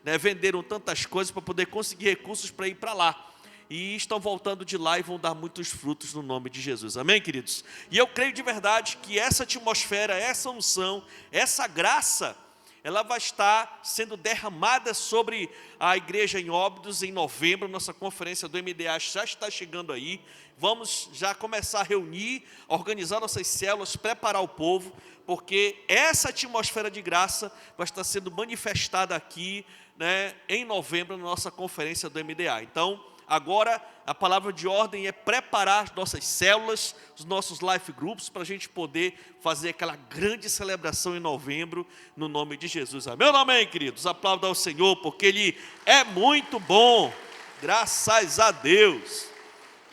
né, venderam tantas coisas para poder conseguir recursos para ir para lá. E estão voltando de lá e vão dar muitos frutos no nome de Jesus. Amém, queridos? E eu creio de verdade que essa atmosfera, essa unção, essa graça, ela vai estar sendo derramada sobre a igreja em Óbidos em novembro. Nossa conferência do MDA já está chegando aí. Vamos já começar a reunir, organizar nossas células, preparar o povo, porque essa atmosfera de graça vai estar sendo manifestada aqui, né, em novembro, na nossa conferência do MDA. Então, agora, a palavra de ordem é preparar as nossas células, os nossos life groups, para a gente poder fazer aquela grande celebração em novembro, no nome de Jesus. Amém ou não amém, queridos? Aplauda ao Senhor, porque Ele é muito bom. Graças a Deus.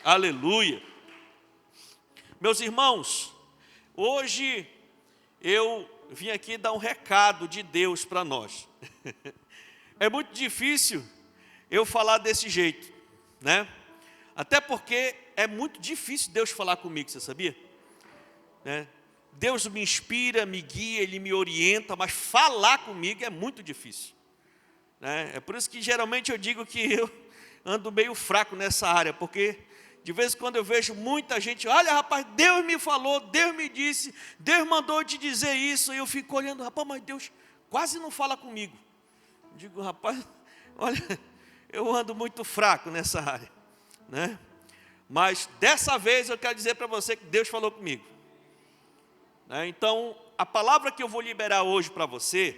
Aleluia. Meus irmãos, hoje eu vim aqui dar um recado de Deus para nós. É muito difícil eu falar desse jeito, né? Até porque é muito difícil Deus falar comigo, você sabia? Né? Deus me inspira, me guia, Ele me orienta, mas falar comigo é muito difícil, né? É por isso que geralmente eu digo que eu ando meio fraco nessa área, porque de vez em quando eu vejo muita gente, olha rapaz, Deus me falou, Deus me disse, Deus mandou te dizer isso, e eu fico olhando, rapaz, mas Deus quase não fala comigo. Eu digo, rapaz, olha, eu ando muito fraco nessa área, né? Mas dessa vez eu quero dizer para você que Deus falou comigo, né? Então, a palavra que eu vou liberar hoje para você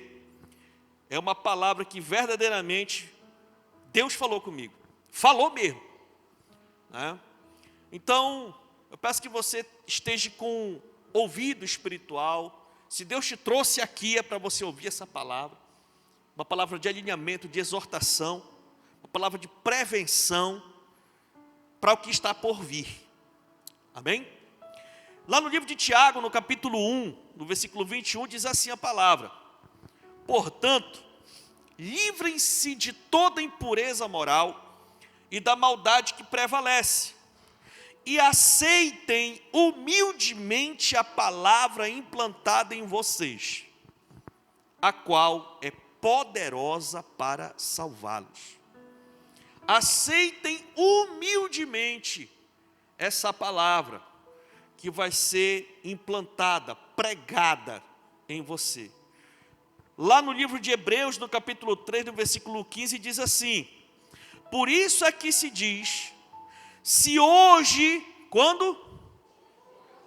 é uma palavra que verdadeiramente Deus falou comigo, falou mesmo, né? Então, eu peço que você esteja com ouvido espiritual. Se Deus te trouxe aqui é para você ouvir essa palavra, uma palavra de alinhamento, de exortação, uma palavra de prevenção para o que está por vir. Amém? Lá no livro de Tiago, no capítulo 1, no versículo 21, diz assim a palavra: portanto, livrem-se de toda impureza moral e da maldade que prevalece, e aceitem humildemente a palavra implantada em vocês, a qual é poderosa para salvá-los. Aceitem humildemente essa palavra que vai ser implantada, pregada em você. Lá no livro de Hebreus, no capítulo 3, no versículo 15, diz assim: por isso é que se diz, se hoje, quando?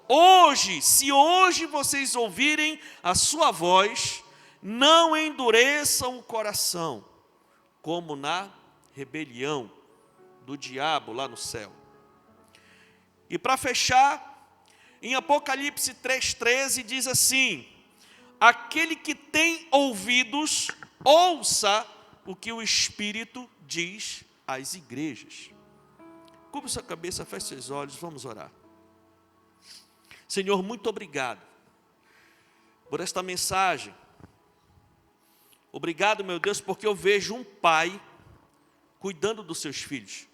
Hoje, se hoje vocês ouvirem a sua voz, não endureçam o coração, como na rebelião do diabo lá no céu. E para fechar, em Apocalipse 3,13 diz assim: aquele que tem ouvidos, ouça o que o Espírito diz às igrejas. Cubra sua cabeça, feche seus olhos, vamos orar. Senhor, muito obrigado por esta mensagem. Obrigado, meu Deus, porque eu vejo um pai cuidando dos seus filhos.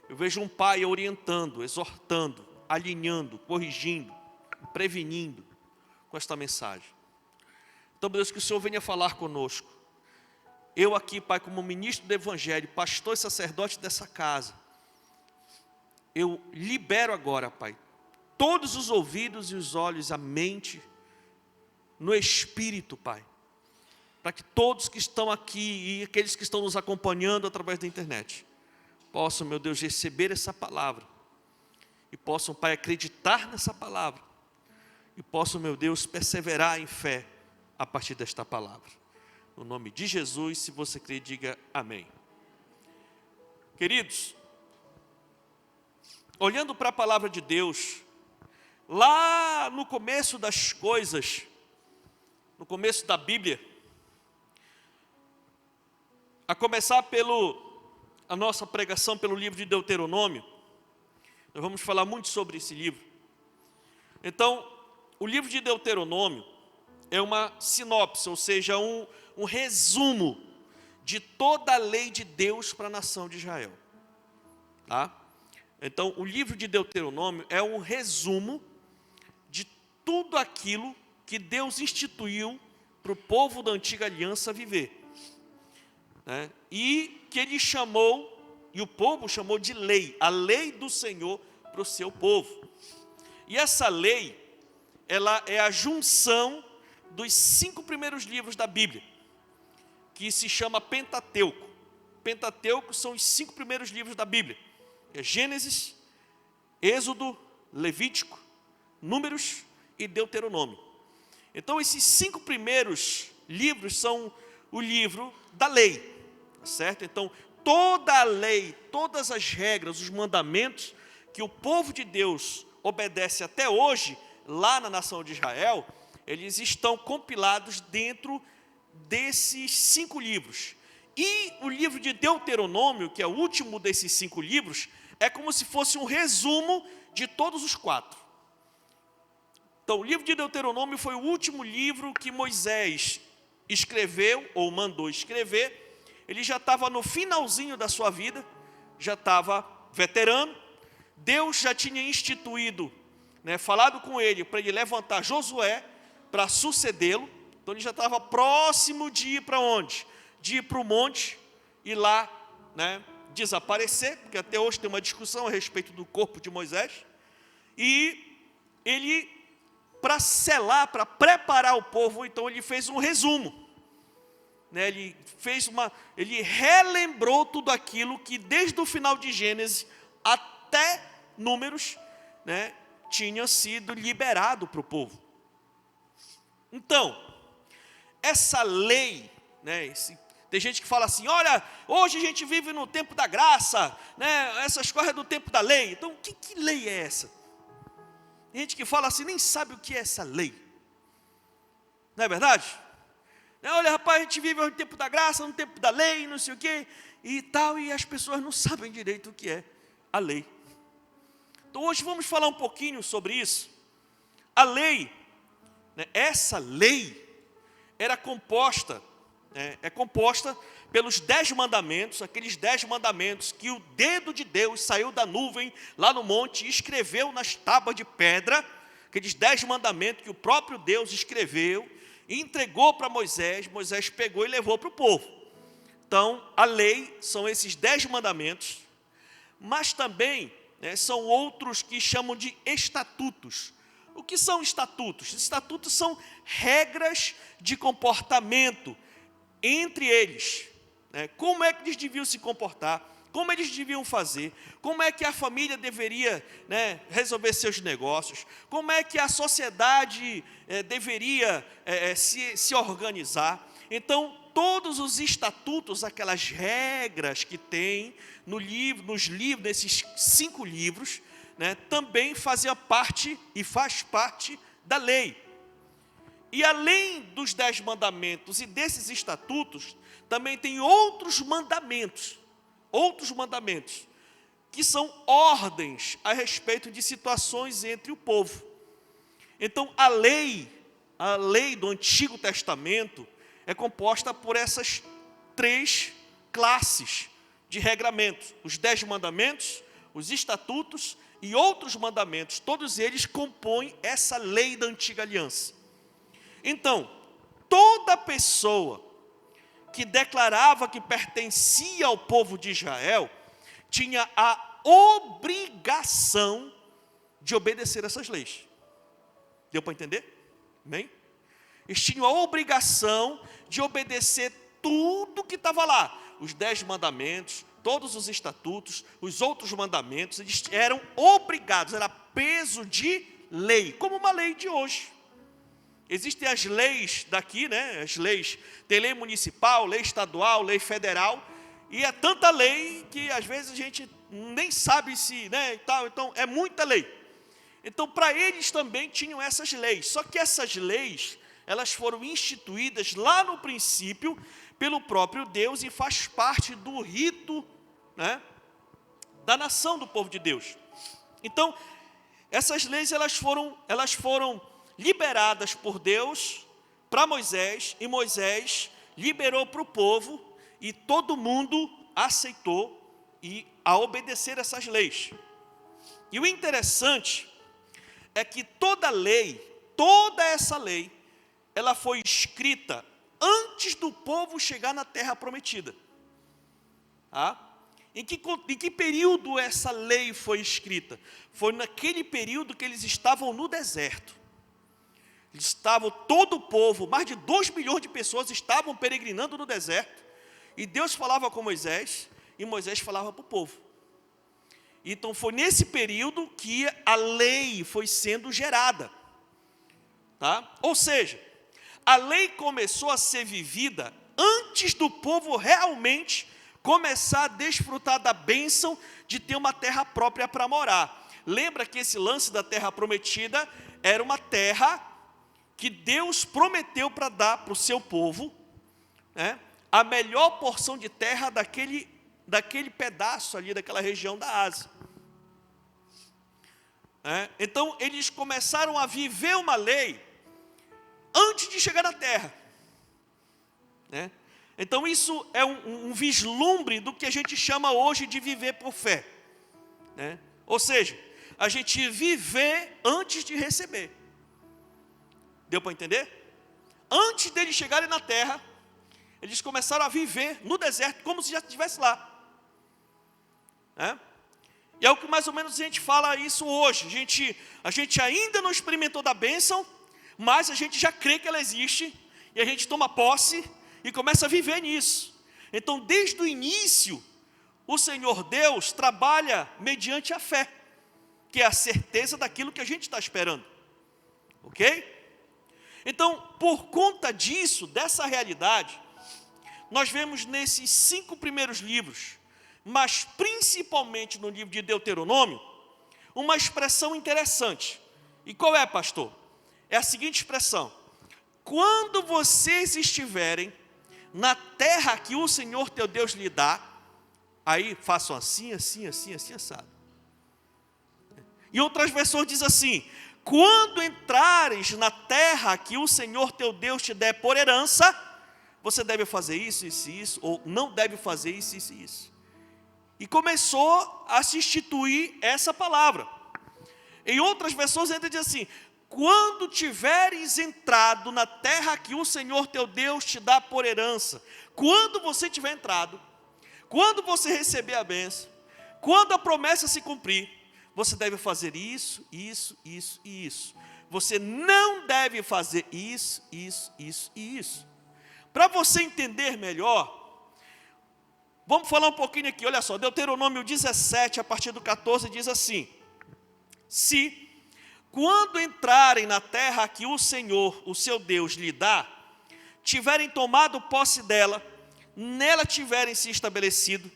Eu vejo um pai orientando, exortando, alinhando, corrigindo, prevenindo com esta mensagem. Então, meu Deus, que o Senhor venha falar conosco. Eu aqui, Pai, como ministro do Evangelho, pastor e sacerdote dessa casa, eu libero agora, Pai, todos os ouvidos e os olhos, a mente, no Espírito, Pai, para que todos que estão aqui e aqueles que estão nos acompanhando através da internet, possam, meu Deus, receber essa palavra, e possam, Pai, acreditar nessa palavra, e possam, meu Deus, perseverar em fé a partir desta palavra. No nome de Jesus, se você crê, diga amém. Queridos, olhando para a palavra de Deus, lá no começo das coisas, no começo da Bíblia, a começar a nossa pregação pelo livro de Deuteronômio, nós vamos falar muito sobre esse livro. Então, o livro de Deuteronômio é uma sinopse, ou seja, um resumo de toda a lei de Deus para a nação de Israel. Tá? Então, o livro de Deuteronômio é um resumo de tudo aquilo que Deus instituiu para o povo da antiga aliança viver. né? E que ele chamou, e o povo chamou de lei, a lei do Senhor para o seu povo. E essa lei, ela é a junção dos 5 primeiros livros da Bíblia, que se chama Pentateuco. Pentateuco são os 5 primeiros livros da Bíblia. É Gênesis, Êxodo, Levítico, Números e Deuteronômio. Então, esses 5 primeiros livros são o livro da lei, certo? Então, toda a lei, todas as regras, os mandamentos que o povo de Deus obedece até hoje, lá na nação de Israel, eles estão compilados dentro desses 5 livros. E o livro de Deuteronômio, que é o último desses 5 livros, é como se fosse um resumo de todos os 4. Então, o livro de Deuteronômio foi o último livro que Moisés escreveu, ou mandou escrever. Ele já estava no finalzinho da sua vida, já estava veterano. Deus já tinha instituído, falado com ele, para ele levantar Josué, para sucedê-lo. Então, ele já estava próximo de ir para onde? De ir para o monte e lá, desaparecer, porque até hoje tem uma discussão a respeito do corpo de Moisés. E ele, para selar, para preparar o povo, então ele fez um resumo. Ele relembrou tudo aquilo que desde o final de Gênesis até Números, tinha sido liberado para o povo. Então, essa lei, tem gente que fala assim, olha, hoje a gente vive no tempo da graça, essas coisas do tempo da lei. Então, que lei é essa? Tem gente que fala assim, nem sabe o que é essa lei. Não é verdade? Olha, rapaz, a gente vive no tempo da graça, no tempo da lei, não sei o quê, e tal, e as pessoas não sabem direito o que é a lei. Então, hoje vamos falar um pouquinho sobre isso. A lei, essa lei, era composta, é composta pelos 10 mandamentos, aqueles 10 mandamentos que o dedo de Deus saiu da nuvem lá no monte e escreveu nas tábuas de pedra, aqueles 10 mandamentos que o próprio Deus escreveu e entregou para Moisés. Moisés pegou e levou para o povo. Então, a lei são esses 10 mandamentos, mas também são outros que chamam de estatutos. O que são estatutos? Estatutos são regras de comportamento entre eles. Como é que eles deviam se comportar, como eles deviam fazer, como é que a família deveria resolver seus negócios, como é que a sociedade deveria se organizar. Então, todos os estatutos, aquelas regras que tem nesses 5 livros, também fazia parte e faz parte da lei. E além dos 10 mandamentos e desses estatutos, também tem outros mandamentos, que são ordens a respeito de situações entre o povo. Então, a lei do Antigo Testamento é composta por essas 3 classes de regramentos: os 10 mandamentos, os estatutos e outros mandamentos. Todos eles compõem essa lei da Antiga Aliança. Então, toda pessoa que declarava que pertencia ao povo de Israel tinha a obrigação de obedecer essas leis. Deu para entender? Amém? Eles tinham a obrigação de obedecer tudo que estava lá. Os 10 mandamentos, todos os estatutos, os outros mandamentos, eles eram obrigados, era peso de lei, como uma lei de hoje. Existem as leis daqui, as leis, tem lei municipal, lei estadual, lei federal, e é tanta lei que às vezes a gente nem sabe se, e tal, então é muita lei. Então, para eles também tinham essas leis, só que essas leis, elas foram instituídas lá no princípio pelo próprio Deus e faz parte do rito, da nação do povo de Deus. Então, essas leis elas foram liberadas por Deus para Moisés, e Moisés liberou para o povo, e todo mundo aceitou a obedecer essas leis. E o interessante é que toda essa lei, ela foi escrita antes do povo chegar na terra prometida. Tá? Em que período essa lei foi escrita? Foi naquele período que eles estavam no deserto. Todo o povo, mais de 2 milhões de pessoas estavam peregrinando no deserto. E Deus falava com Moisés, e Moisés falava para o povo. Então foi nesse período que a lei foi sendo gerada. Tá? Ou seja, a lei começou a ser vivida antes do povo realmente começar a desfrutar da bênção de ter uma terra própria para morar. Lembra que esse lance da terra prometida era uma terra que Deus prometeu para dar para o seu povo, né, a melhor porção de terra daquele pedaço ali, daquela região da Ásia. Então, eles começaram a viver uma lei antes de chegar na terra. Então, isso é um vislumbre do que a gente chama hoje de viver por fé. Ou seja, a gente viver antes de receber. Deu para entender? Antes deles chegarem na terra, eles começaram a viver no deserto, como se já estivesse lá. E é o que mais ou menos a gente fala isso hoje. A gente ainda não experimentou da bênção, mas a gente já crê que ela existe, e a gente toma posse e começa a viver nisso. Então, desde o início, o Senhor Deus trabalha mediante a fé, que é a certeza daquilo que a gente está esperando. Ok? Então, por conta disso, dessa realidade, nós vemos nesses 5 primeiros livros, mas principalmente no livro de Deuteronômio, uma expressão interessante. E qual é, pastor? É a seguinte expressão: quando vocês estiverem na terra que o Senhor teu Deus lhe dá, aí façam assim, assim, assim, assim, assado. Em outras versões diz assim: quando entrares na terra que o Senhor teu Deus te der por herança, você deve fazer isso, isso e isso, ou não deve fazer isso, isso e isso. E começou a se instituir essa palavra. Em outras versões ainda diz assim: quando tiveres entrado na terra que o Senhor teu Deus te dá por herança, quando você tiver entrado, quando você receber a bênção, quando a promessa se cumprir, você deve fazer isso, isso, isso e isso. Você não deve fazer isso, isso, isso e isso. Para você entender melhor, vamos falar um pouquinho aqui. Olha só, Deuteronômio 17, a partir do 14, diz assim: se, quando entrarem na terra que o Senhor, o seu Deus, lhe dá, tiverem tomado posse dela, nela tiverem se estabelecido,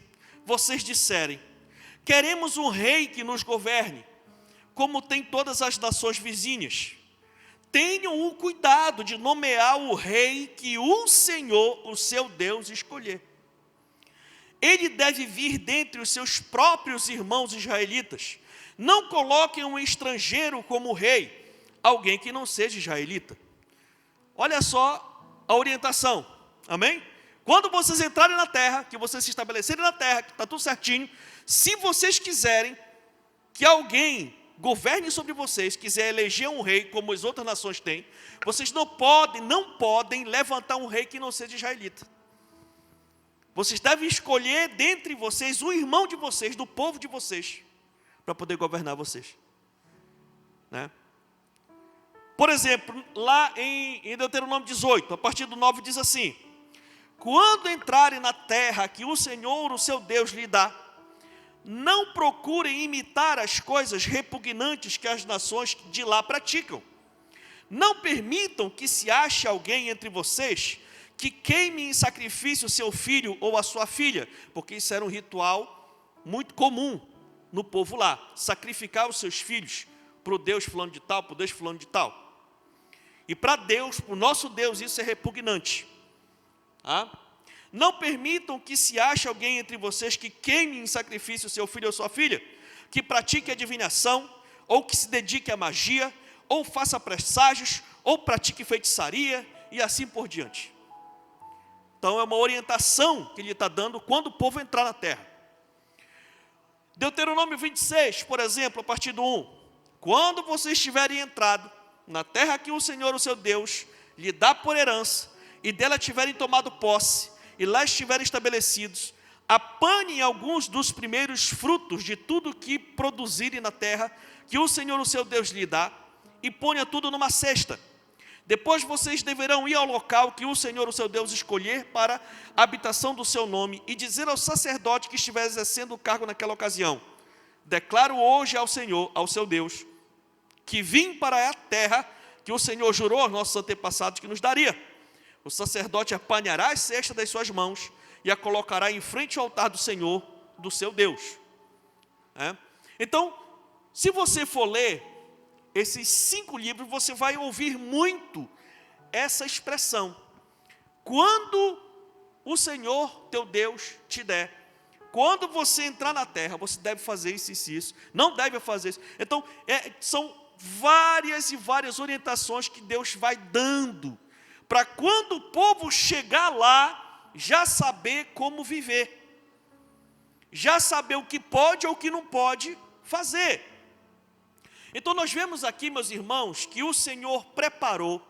vocês disserem: queremos um rei que nos governe, como tem todas as nações vizinhas. Tenham o cuidado de nomear o rei que o Senhor, o seu Deus, escolher. Ele deve vir dentre os seus próprios irmãos israelitas. Não coloquem um estrangeiro como rei, alguém que não seja israelita. Olha só a orientação, amém? Quando vocês entrarem na terra, que vocês se estabelecerem na terra, que está tudo certinho, se vocês quiserem que alguém governe sobre vocês, quiser eleger um rei, como as outras nações têm, vocês não podem levantar um rei que não seja israelita. Vocês devem escolher dentre vocês um irmão de vocês, do povo de vocês, para poder governar vocês. Por exemplo, lá em Deuteronômio 18, a partir do 9, diz assim: quando entrarem na terra que o Senhor, o seu Deus, lhe dá, não procurem imitar as coisas repugnantes que as nações de lá praticam. Não permitam que se ache alguém entre vocês que queime em sacrifício o seu filho ou a sua filha, porque isso era um ritual muito comum no povo lá, sacrificar os seus filhos para o Deus fulano de tal, para o Deus fulano de tal. E para Deus, para o nosso Deus, isso é repugnante. Não permitam que se ache alguém entre vocês que queime em sacrifício o seu filho ou sua filha, que pratique adivinhação, ou que se dedique à magia, ou faça presságios, ou pratique feitiçaria, e assim por diante. Então é uma orientação que ele está dando quando o povo entrar na terra. Deuteronômio 26, por exemplo, a partir do 1. Quando vocês tiverem entrado na terra que o Senhor, o seu Deus, lhe dá por herança, e dela tiverem tomado posse, e lá estiverem estabelecidos, apanhem alguns dos primeiros frutos de tudo que produzirem na terra, que o Senhor, o seu Deus, lhe dá, e ponha tudo numa cesta. Depois vocês deverão ir ao local que o Senhor, o seu Deus, escolher para a habitação do seu nome, e dizer ao sacerdote que estiver exercendo o cargo naquela ocasião: declaro hoje ao Senhor, ao seu Deus, que vim para a terra que o Senhor jurou aos nossos antepassados que nos daria. O sacerdote apanhará a cesta das suas mãos e a colocará em frente ao altar do Senhor, do seu Deus. Então, se você for ler esses 5 livros, você vai ouvir muito essa expressão: quando o Senhor teu Deus te der, quando você entrar na terra, você deve fazer isso e isso, não deve fazer isso. Então, são várias e várias orientações que Deus vai dando, para quando o povo chegar lá, já saber como viver, já saber o que pode ou o que não pode fazer. Então nós vemos aqui, meus irmãos, que o Senhor preparou,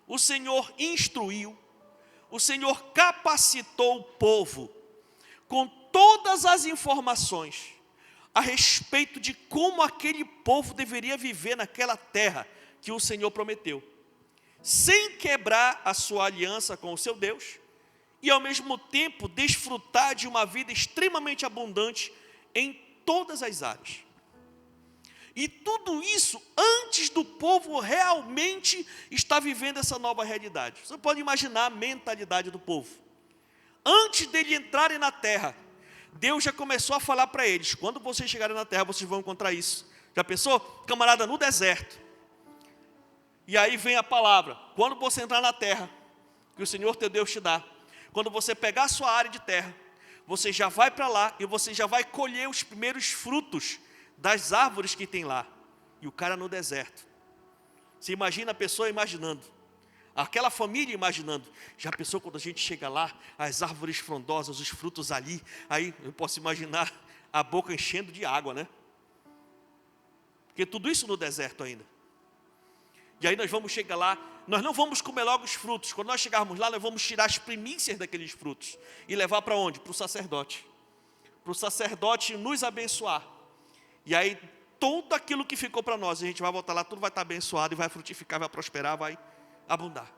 o Senhor instruiu, o Senhor capacitou o povo com todas as informações a respeito de como aquele povo deveria viver naquela terra que o Senhor prometeu, sem quebrar a sua aliança com o seu Deus, e ao mesmo tempo desfrutar de uma vida extremamente abundante em todas as áreas. E tudo isso antes do povo realmente estar vivendo essa nova realidade. Você pode imaginar a mentalidade do povo. Antes dele entrarem na terra, Deus já começou a falar para eles: quando vocês chegarem na terra, vocês vão encontrar isso. Já pensou? Camarada, no deserto. E aí vem a palavra: quando você entrar na terra, que o Senhor teu Deus te dá, quando você pegar a sua área de terra, você já vai para lá e você já vai colher os primeiros frutos das árvores que tem lá. E o cara no deserto. Você imagina a pessoa imaginando, aquela família imaginando: já pensou quando a gente chega lá, as árvores frondosas, os frutos ali, aí eu posso imaginar a boca enchendo de água, né? Porque tudo isso no deserto ainda. E aí nós vamos chegar lá, nós não vamos comer logo os frutos. Quando nós chegarmos lá, nós vamos tirar as primícias daqueles frutos e levar para onde? Para o sacerdote. Para o sacerdote nos abençoar. E aí tudo aquilo que ficou para nós, a gente vai voltar lá, tudo vai estar abençoado e vai frutificar, vai prosperar, vai abundar.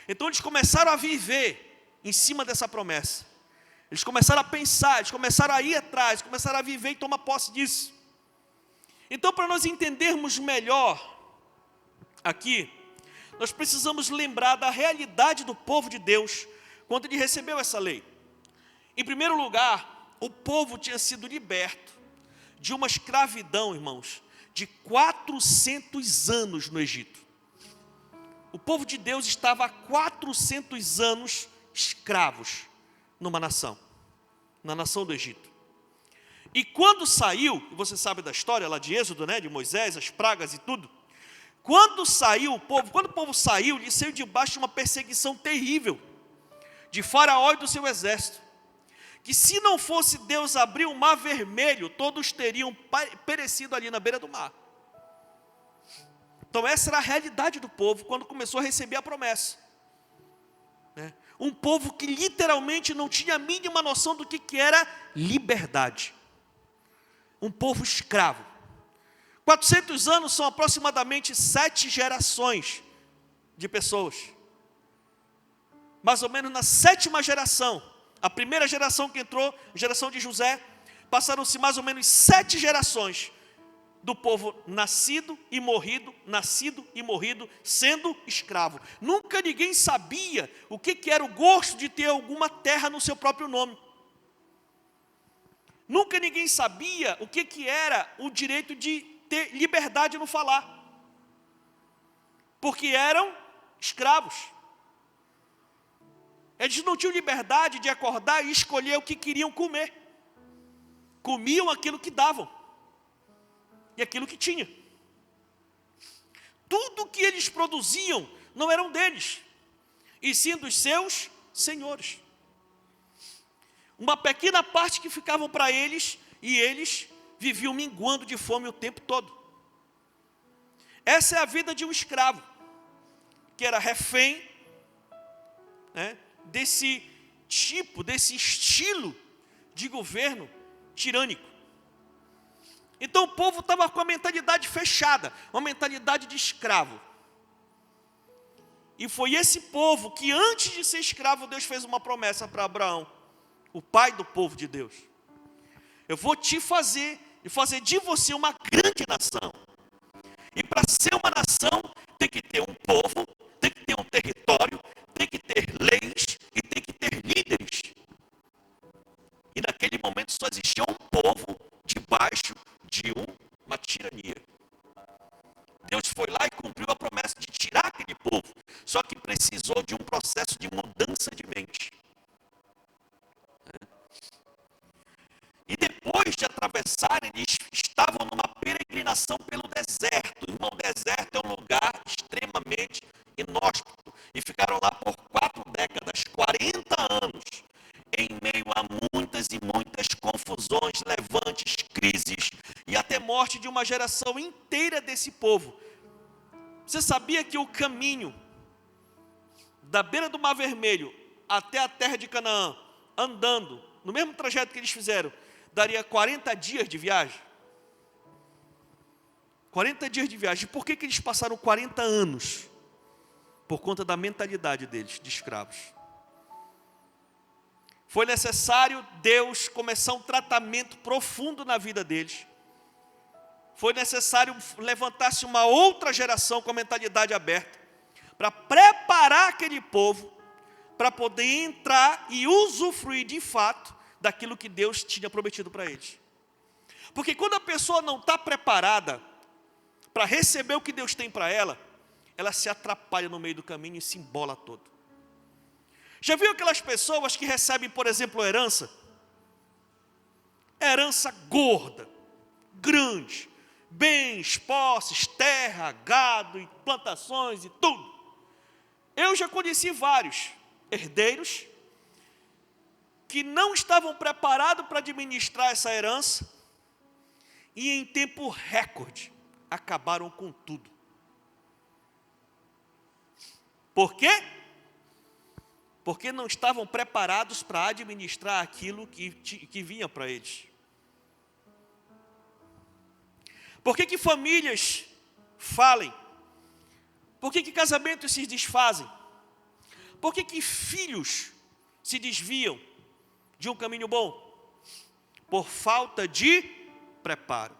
Então eles começaram a viver em cima dessa promessa. Eles começaram a pensar, eles começaram a ir atrás, começaram a viver e tomar posse disso. Então, para nós entendermos melhor aqui, nós precisamos lembrar da realidade do povo de Deus quando ele recebeu essa lei. Em primeiro lugar, o povo tinha sido liberto de uma escravidão, irmãos, de 400 anos no Egito. O povo de Deus estava há 400 anos escravos numa nação, na nação do Egito. E quando saiu, você sabe da história lá de Êxodo, de Moisés, as pragas e tudo. Quando saiu o povo, quando o povo saiu, ele saiu debaixo de uma perseguição terrível de Faraó e do seu exército. Que se não fosse Deus abrir o mar vermelho, todos teriam perecido ali na beira do mar. Então essa era a realidade do povo quando começou a receber a promessa. Um povo que literalmente não tinha a mínima noção do que era liberdade. Um povo escravo. 400 anos são aproximadamente 7 gerações de pessoas. Mais ou menos na 7ª geração, a primeira geração que entrou, geração de José, passaram-se mais ou menos 7 gerações do povo nascido e morrido, sendo escravo. Nunca ninguém sabia o que era o gosto de ter alguma terra no seu próprio nome. Nunca ninguém sabia o que era o direito de ter liberdade no falar. Porque eram escravos. Eles não tinham liberdade de acordar e escolher o que queriam comer. Comiam aquilo que davam. E aquilo que tinha. Tudo que eles produziam não eram deles, e sim dos seus senhores. Uma pequena parte que ficavam para eles, e eles viviam minguando de fome o tempo todo. Essa é a vida de um escravo, que era refém, desse tipo, desse estilo de governo tirânico. Então o povo estava com a mentalidade fechada, uma mentalidade de escravo. E foi esse povo que antes de ser escravo, Deus fez uma promessa para Abraão, o pai do povo de Deus. Eu vou te fazer e fazer de você uma grande nação. E para ser uma nação, tem que ter um povo, tem que ter um território, tem que ter leis e tem que ter líderes. E naquele momento só existia um povo debaixo de uma tirania. Deus foi lá e cumpriu a promessa de tirar aquele povo. Só que precisou de um processo de mudança de mente. E depois de atravessar, eles estavam numa peregrinação pelo deserto. Irmão, o deserto é um lugar extremamente inóspito. E ficaram lá por 4 décadas, 40 anos, em meio a muitas e muitas confusões, levantes, crises e até morte de uma geração inteira desse povo. Você sabia que o caminho da beira do Mar Vermelho até a terra de Canaã, andando, no mesmo trajeto que eles fizeram, daria 40 dias de viagem? 40 dias de viagem. Por que eles passaram 40 anos? Por conta da mentalidade deles, de escravos. Foi necessário Deus começar um tratamento profundo na vida deles. Foi necessário levantar-se uma outra geração com a mentalidade aberta, para preparar aquele povo, para poder entrar e usufruir de fato daquilo que Deus tinha prometido para eles. Porque quando a pessoa não está preparada para receber o que Deus tem para ela, ela se atrapalha no meio do caminho e se embola todo. Já viu aquelas pessoas que recebem, por exemplo, herança? Herança gorda, grande, bens, posses, terra, gado, e plantações e tudo. Eu já conheci vários herdeiros que não estavam preparados para administrar essa herança e em tempo recorde acabaram com tudo. Por quê? Porque não estavam preparados para administrar aquilo que vinha para eles. Por que famílias falem? Por que casamentos se desfazem? Por que filhos se desviam de um caminho bom? Por falta de preparo.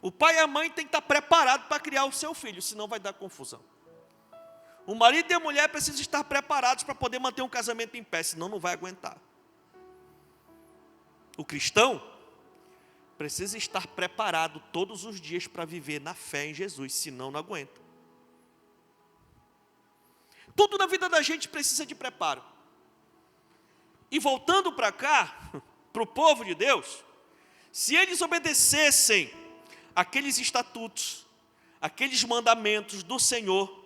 O pai e a mãe têm que estar preparados para criar o seu filho, senão vai dar confusão. O marido e a mulher precisam estar preparados para poder manter um casamento em pé, senão não vai aguentar. O cristão precisa estar preparado todos os dias para viver na fé em Jesus, senão não aguenta. Tudo na vida da gente precisa de preparo. E voltando para cá, para o povo de Deus, se eles obedecessem aqueles estatutos, aqueles mandamentos do Senhor,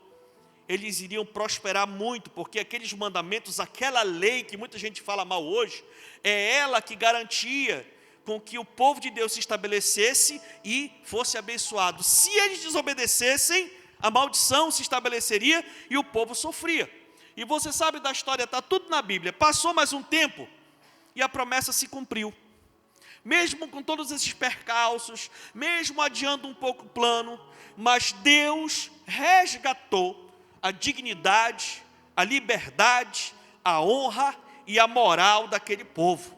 eles iriam prosperar muito, porque aqueles mandamentos, aquela lei que muita gente fala mal hoje, é ela que garantia com que o povo de Deus se estabelecesse e fosse abençoado. Se eles desobedecessem, a maldição se estabeleceria e o povo sofria. E você sabe da história, está tudo na Bíblia. Passou mais um tempo e a promessa se cumpriu. Mesmo com todos esses percalços, mesmo adiando um pouco o plano, mas Deus resgatou a dignidade, a liberdade, a honra e a moral daquele povo.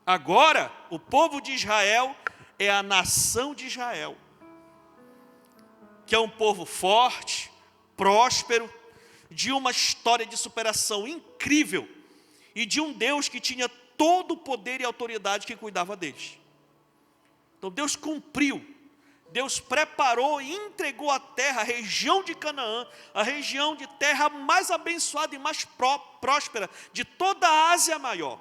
Agora, o povo de Israel é a nação de Israel, que é um povo forte, próspero, de uma história de superação incrível e de um Deus que tinha todo o poder e autoridade que cuidava deles. Então Deus cumpriu, Deus preparou e entregou a terra, a região de Canaã, a região de terra mais abençoada e mais próspera de toda a Ásia Maior.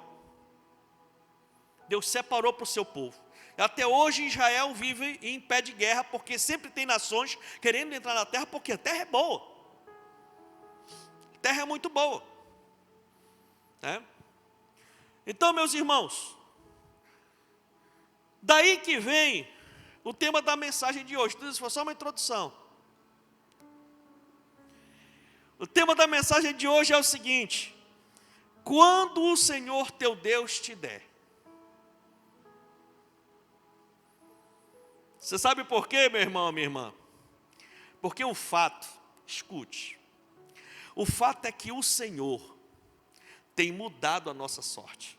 Deus separou para o seu povo. Até hoje Israel vive em pé de guerra, porque sempre tem nações querendo entrar na terra, porque a terra é boa. A terra é muito boa. Então, meus irmãos, daí que vem o tema da mensagem de hoje. Tudo isso foi só uma introdução. O tema da mensagem de hoje é o seguinte: quando o Senhor teu Deus te der. Você sabe por quê, meu irmão, minha irmã? Porque o fato, escute, o fato é que o Senhor tem mudado a nossa sorte.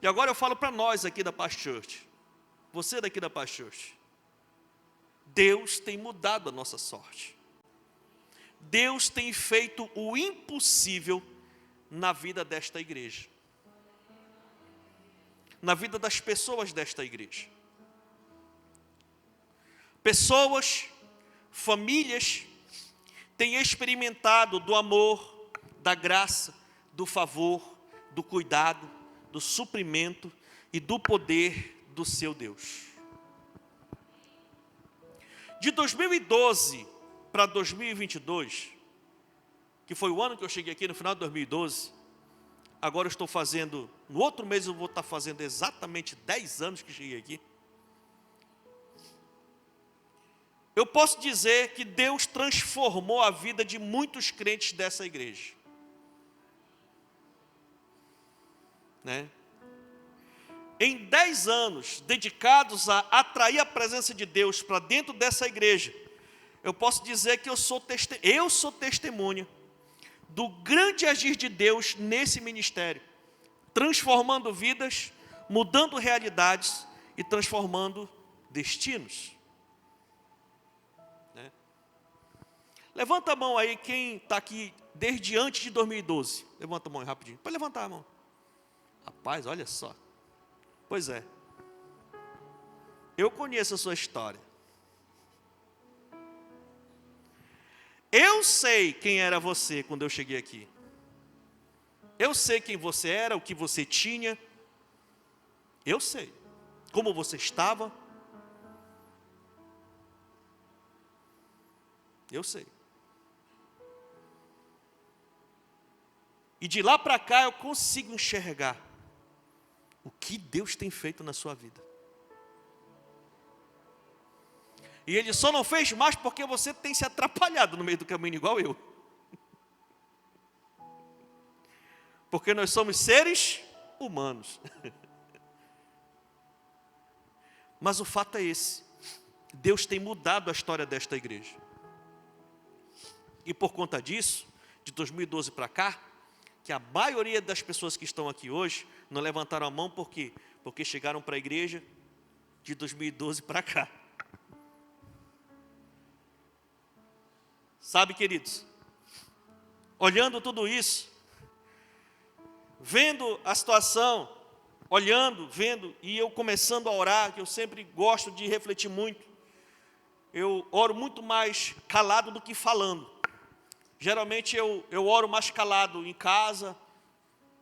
E agora eu falo para nós aqui da Paz Church, você daqui da Paz Church, Deus tem mudado a nossa sorte. Deus tem feito o impossível na vida desta igreja, na vida das pessoas desta igreja. Pessoas, famílias, têm experimentado do amor, da graça, do favor, do cuidado, do suprimento e do poder do seu Deus. De 2012 para 2022, que foi o ano que eu cheguei aqui no final de 2012, agora eu estou fazendo, no outro mês eu vou estar fazendo exatamente 10 anos que cheguei aqui. Eu posso dizer que Deus transformou a vida de muitos crentes dessa igreja. Né? Em 10 anos dedicados a atrair a presença de Deus para dentro dessa igreja, eu posso dizer que eu sou testemunha do grande agir de Deus nesse ministério, transformando vidas, mudando realidades e transformando destinos. Né? Levanta a mão aí quem está aqui desde antes de 2012. Levanta a mão aí rapidinho. Pode levantar a mão. Rapaz, olha só. Pois é. Eu conheço a sua história. Eu sei quem era você quando eu cheguei aqui. Eu sei quem você era, o que você tinha. Eu sei. Como você estava. Eu sei. E de lá para cá eu consigo enxergar o que Deus tem feito na sua vida. E Ele só não fez mais porque você tem se atrapalhado no meio do caminho igual eu. Porque nós somos seres humanos. Mas o fato é esse. Deus tem mudado a história desta igreja. E por conta disso, de 2012 para cá, que a maioria das pessoas que estão aqui hoje não levantaram a mão porque chegaram para a igreja de 2012 para cá. Sabe, queridos, olhando tudo isso, vendo a situação, vendo, e eu começando a orar, que eu sempre gosto de refletir muito, eu oro muito mais calado do que falando. Geralmente eu oro mais calado em casa,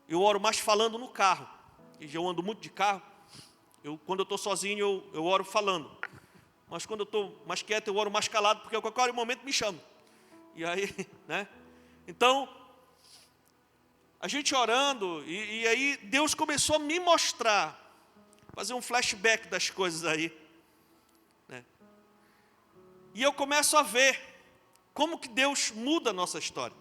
eu oro mais falando no carro. Eu ando muito de carro, quando eu estou sozinho eu oro falando. Mas quando eu estou mais quieto eu oro mais calado, porque a qualquer momento me chamam. E aí, né? Então, a gente orando, e aí Deus começou a me mostrar, fazer um flashback das coisas aí. Né? E eu começo a ver como que Deus muda a nossa história.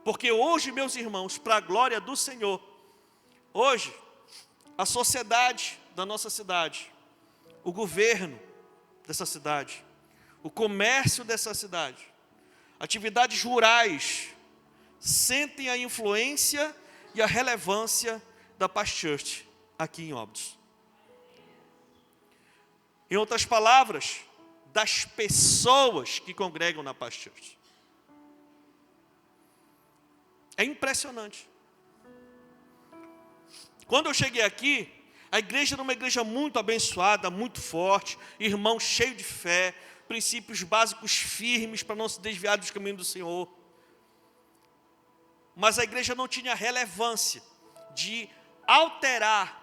Porque hoje, meus irmãos, para a glória do Senhor, hoje, a sociedade da nossa cidade, o governo dessa cidade, o comércio dessa cidade, atividades rurais, sentem a influência e a relevância da Paz Church aqui em Óbidos. Em outras palavras, das pessoas que congregam na Paz Church. É impressionante. Quando eu cheguei aqui, a igreja era uma igreja muito abençoada, muito forte, irmãos cheios de fé, princípios básicos firmes para não se desviar dos caminhos do Senhor. Mas a igreja não tinha relevância de alterar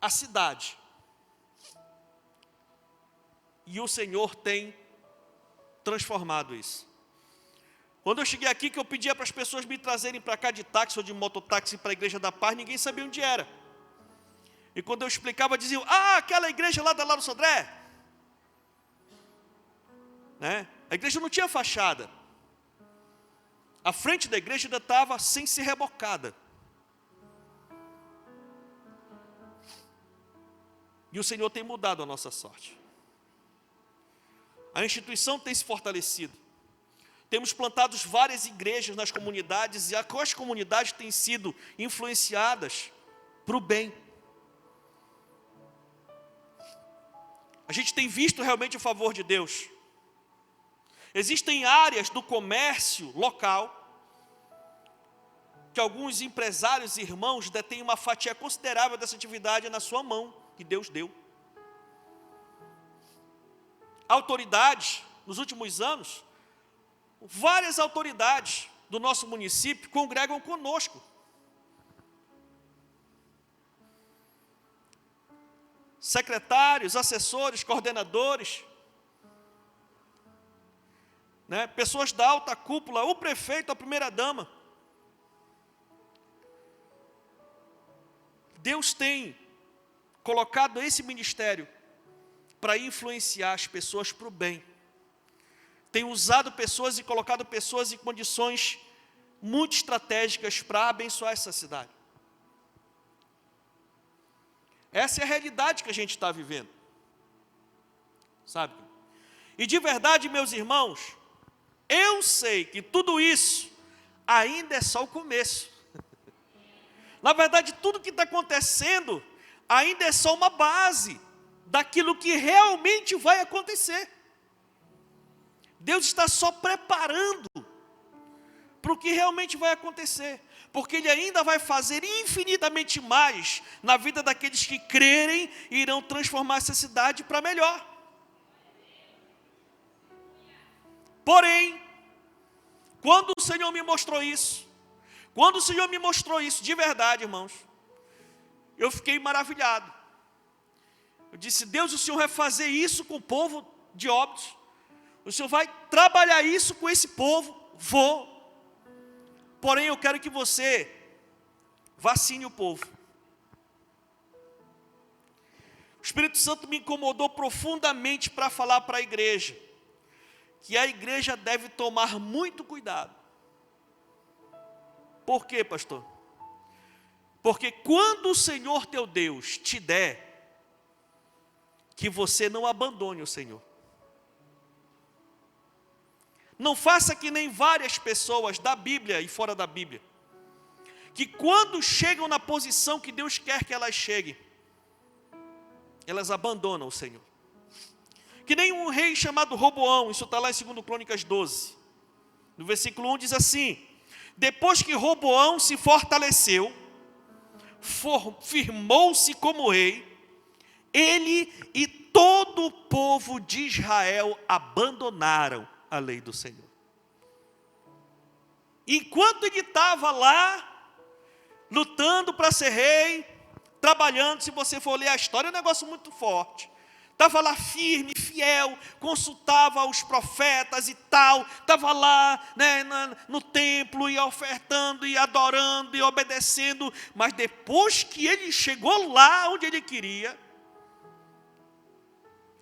a cidade. E o Senhor tem transformado isso. Quando eu cheguei aqui, que eu pedia para as pessoas me trazerem para cá de táxi ou de mototáxi para a igreja da Paz, ninguém sabia onde era. E quando eu explicava, diziam, aquela igreja lá da Lauro Sodré. Né? A igreja não tinha fachada. A frente da igreja ainda estava sem ser rebocada. E o Senhor tem mudado a nossa sorte. A instituição tem se fortalecido. Temos plantado várias igrejas nas comunidades e as comunidades têm sido influenciadas para o bem. A gente tem visto realmente o favor de Deus. Existem áreas do comércio local que alguns empresários e irmãos detêm uma fatia considerável dessa atividade na sua mão, que Deus deu. Autoridades, nos últimos anos, várias autoridades do nosso município congregam conosco. Secretários, assessores, coordenadores, né, pessoas da alta cúpula, o prefeito, a primeira-dama. Deus tem colocado esse ministério para influenciar as pessoas para o bem. Tem usado pessoas e colocado pessoas em condições muito estratégicas para abençoar essa cidade. Essa é a realidade que a gente está vivendo. Sabe? E de verdade, meus irmãos, eu sei que tudo isso ainda é só o começo. Na verdade, tudo que está acontecendo ainda é só uma base daquilo que realmente vai acontecer. Deus está só preparando para o que realmente vai acontecer, porque Ele ainda vai fazer infinitamente mais na vida daqueles que crerem e irão transformar essa cidade para melhor. Porém, quando o Senhor me mostrou isso, de verdade, irmãos, eu fiquei maravilhado. Eu disse: Deus, o Senhor vai fazer isso com o povo de Óbidos, o Senhor vai trabalhar isso com esse povo, vou. Porém, eu quero que você vacine o povo. O Espírito Santo me incomodou profundamente para falar para a igreja, que a igreja deve tomar muito cuidado. Por quê, pastor? Porque quando o Senhor teu Deus te der, que você não abandone o Senhor. Não faça que nem várias pessoas da Bíblia e fora da Bíblia, que quando chegam na posição que Deus quer que elas cheguem, elas abandonam o Senhor. Que nem um rei chamado Roboão, isso está lá em 2 Crônicas 12, no versículo 1 diz assim: depois que Roboão se fortaleceu, firmou-se como rei, ele e todo o povo de Israel abandonaram a lei do Senhor. Enquanto ele estava lá, lutando para ser rei, trabalhando, se você for ler a história, é um negócio muito forte. Estava lá firme, fiel, consultava os profetas e tal, estava lá, né, no templo, e ofertando, e adorando, e obedecendo, mas depois que ele chegou lá onde ele queria,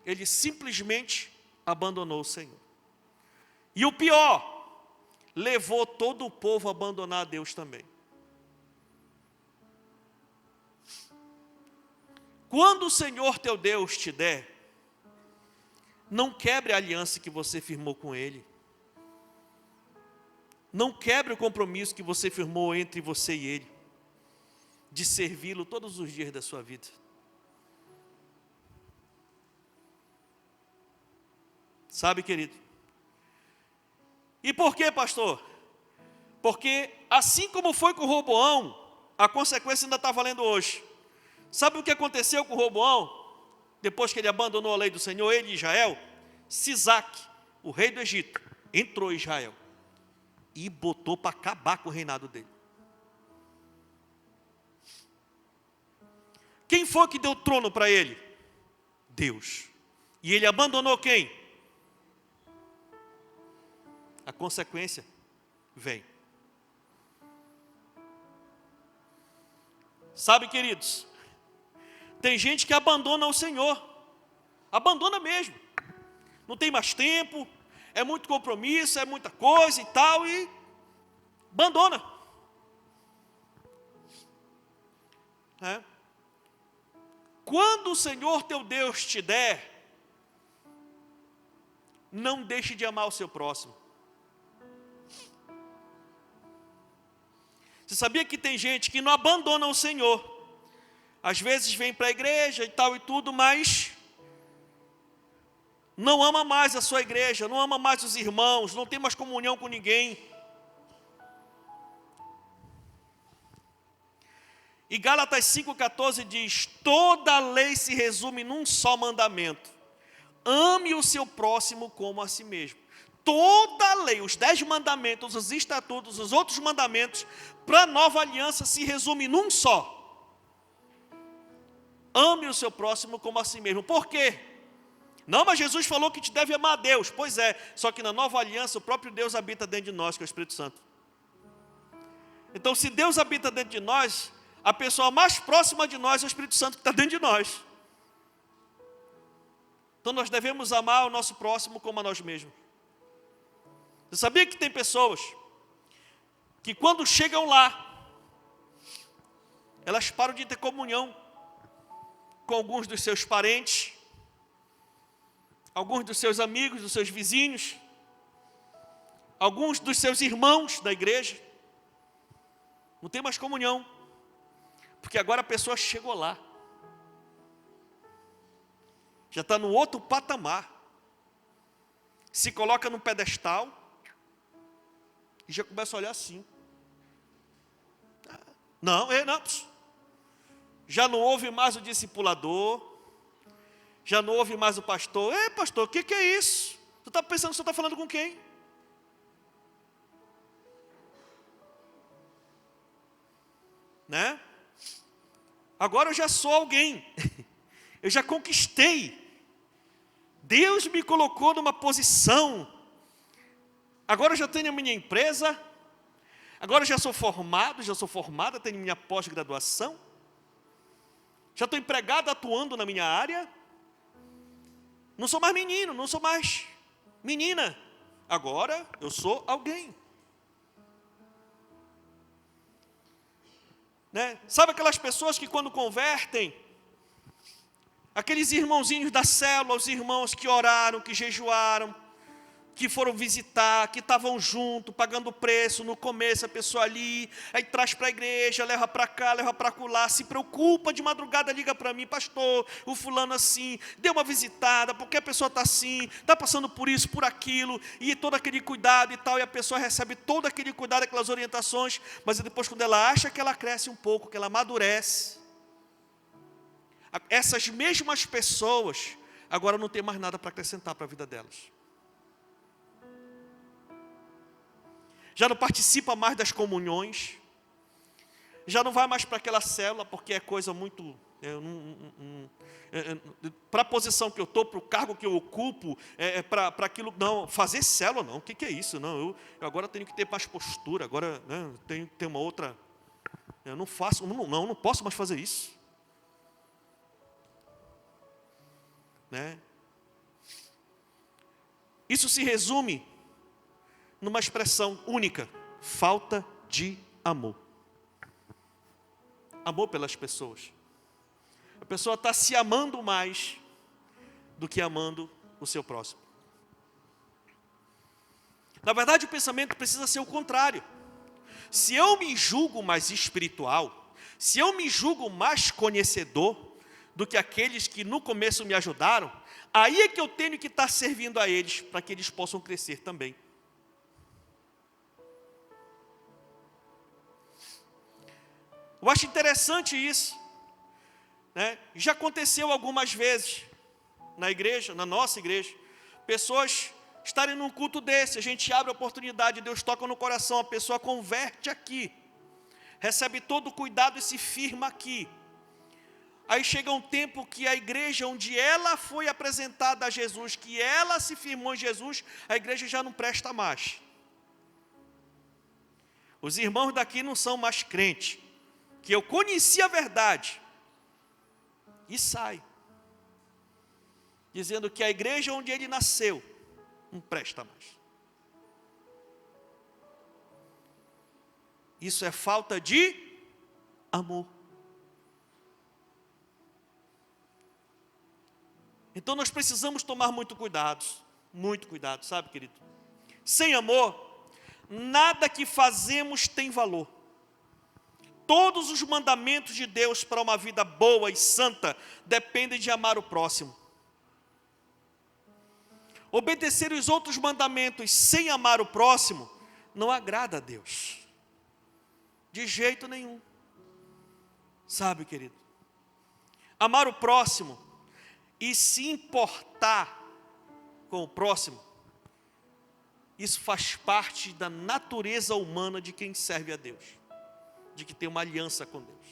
ele simplesmente abandonou o Senhor. E o pior, levou todo o povo a abandonar a Deus também. Quando o Senhor teu Deus te der, não quebre a aliança que você firmou com Ele. Não quebre o compromisso que você firmou entre você e Ele, de servi-lo todos os dias da sua vida. Sabe, querido? E por quê, pastor? Porque assim como foi com Roboão, a consequência ainda está valendo hoje. Sabe o que aconteceu com Roboão? Depois que ele abandonou a lei do Senhor, ele e Israel, Sisaque, o rei do Egito, entrou em Israel e botou para acabar com o reinado dele. Quem foi que deu trono para ele? Deus. E ele abandonou quem? A consequência vem. Sabe, queridos, tem gente que abandona o Senhor, abandona mesmo, não tem mais tempo, é muito compromisso, é muita coisa e tal, e Abandona. Quando o Senhor teu Deus te der, não deixe de amar o seu próximo. Você sabia que tem gente que não abandona o Senhor? Às vezes vem para a igreja e tal e tudo, mas não ama mais a sua igreja, não ama mais os irmãos, não tem mais comunhão com ninguém. E Gálatas 5,14 diz: toda a lei se resume num só mandamento: ame o seu próximo como a si mesmo. Toda a lei, os 10 mandamentos, os estatutos, os outros mandamentos, para a nova aliança se resume num só: ame o seu próximo como a si mesmo. Por quê? Não, mas Jesus falou que te deve amar a Deus. Pois é, só que na nova aliança o próprio Deus habita dentro de nós, que é o Espírito Santo. Então, se Deus habita dentro de nós, a pessoa mais próxima de nós é o Espírito Santo que está dentro de nós. Então nós devemos amar o nosso próximo como a nós mesmos. Você sabia que tem pessoas que quando chegam lá, elas param de ter comunhão com alguns dos seus parentes, alguns dos seus amigos, dos seus vizinhos, alguns dos seus irmãos da igreja? Não tem mais comunhão, porque agora a pessoa chegou lá, já está no outro patamar, se coloca no pedestal e já começa a olhar assim. Não, já não ouve mais o discipulador, já não ouve mais o pastor. Pastor, o que é isso? Tu está pensando que você está falando com quem? Né? Agora eu já sou alguém, eu já conquistei, Deus me colocou numa posição, agora eu já tenho a minha empresa, agora eu já sou formado, já sou formada, tenho minha pós-graduação, já estou empregado atuando na minha área, não sou mais menino, não sou mais menina, agora eu sou alguém. Né? Sabe aquelas pessoas que quando convertem, aqueles irmãozinhos da célula, os irmãos que oraram, que jejuaram, que foram visitar, que estavam junto, pagando preço, no começo a pessoa ali, aí traz para a igreja, leva para cá, leva para acolá, se preocupa, de madrugada liga para mim: pastor, o fulano assim, dê uma visitada, porque a pessoa está assim, está passando por isso, por aquilo, e todo aquele cuidado e tal, e a pessoa recebe todo aquele cuidado, aquelas orientações, mas depois quando ela acha que ela cresce um pouco, que ela amadurece, essas mesmas pessoas agora não tem mais nada para acrescentar para a vida delas. Já não participa mais das comunhões, já não vai mais para aquela célula, porque é coisa muito... para a posição que eu estou, para o cargo que eu ocupo, para aquilo... Não, fazer célula não, o que é isso? Não, eu agora tenho que ter mais postura, agora, né, tenho que ter uma outra... Eu não faço, não posso mais fazer isso. Né? Isso se resume numa expressão única: falta de amor. Amor pelas pessoas. A pessoa está se amando mais do que amando o seu próximo. Na verdade, o pensamento precisa ser o contrário. Se eu me julgo mais espiritual, se eu me julgo mais conhecedor do que aqueles que no começo me ajudaram, aí é que eu tenho que estar servindo a eles, para que eles possam crescer também. Eu acho interessante isso, né? Já aconteceu algumas vezes na igreja, na nossa igreja, pessoas estarem num culto desse, a gente abre a oportunidade, Deus toca no coração, a pessoa converte aqui, recebe todo o cuidado e se firma aqui. Aí chega um tempo que a igreja onde ela foi apresentada a Jesus, que ela se firmou em Jesus, a igreja já não presta mais. Os irmãos daqui não são mais crentes, que eu conheci a verdade, e sai, dizendo que a igreja onde ele nasceu, não presta mais. Isso é falta de amor. Então nós precisamos tomar muito cuidado, sabe, querido? Sem amor, nada que fazemos tem valor. Todos os mandamentos de Deus para uma vida boa e santa dependem de amar o próximo. Obedecer os outros mandamentos sem amar o próximo não agrada a Deus. De jeito nenhum. Sabe, querido? Amar o próximo e se importar com o próximo, isso faz parte da natureza humana de quem serve a Deus, de que tem uma aliança com Deus.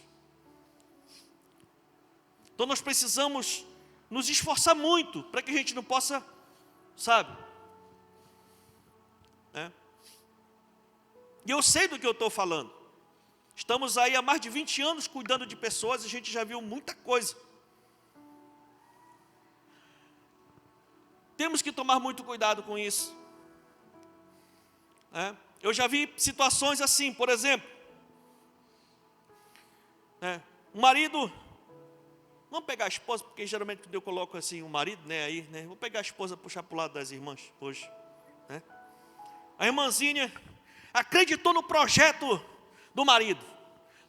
Então nós precisamos nos esforçar muito para que a gente não possa, sabe? E eu sei do que eu estou falando. Estamos aí há mais de 20 anos cuidando de pessoas e a gente já viu muita coisa. Temos que tomar muito cuidado com isso. Eu já vi situações assim, por exemplo, um marido, vamos pegar a esposa, porque geralmente quando eu coloco assim o marido, vou pegar a esposa, puxar para o lado das irmãs hoje. A irmãzinha acreditou no projeto do marido.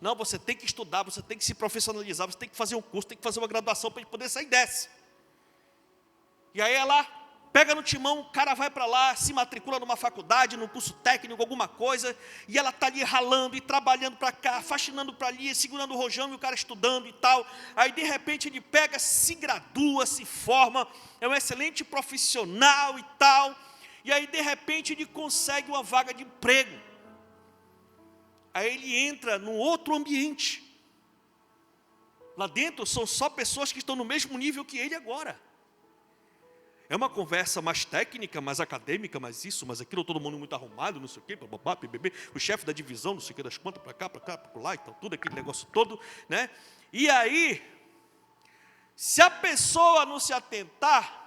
Não, você tem que estudar, você tem que se profissionalizar, você tem que fazer um curso, tem que fazer uma graduação para poder sair dessa. E aí ela pega no timão, o cara vai para lá, se matricula numa faculdade, num curso técnico, alguma coisa, e ela está ali ralando e trabalhando para cá, faxinando para ali, segurando o rojão e o cara estudando e tal. Aí de repente ele pega, se gradua, se forma, é um excelente profissional e tal, e aí de repente ele consegue uma vaga de emprego. Aí ele entra num outro ambiente. Lá dentro são só pessoas que estão no mesmo nível que ele agora. É uma conversa mais técnica, mais acadêmica, mais isso, mais aquilo, todo mundo muito arrumado, não sei o quê, bababá, bebê, o chefe da divisão, não sei o que das contas, para cá, para lá, então, tudo aquele negócio todo, né? E aí, se a pessoa não se atentar,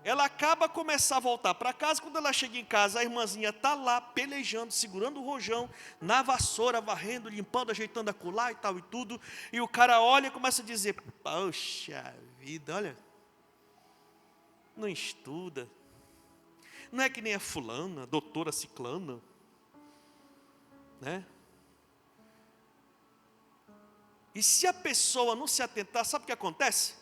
ela acaba começar a voltar para casa. Quando ela chega em casa, a irmãzinha está lá pelejando, segurando o rojão, na vassoura, varrendo, limpando, ajeitando a colar e tal e tudo. E o cara olha e começa a dizer: poxa vida, olha, não estuda, não é que nem a fulana, a doutora ciclana, né? E se a pessoa não se atentar, sabe o que acontece?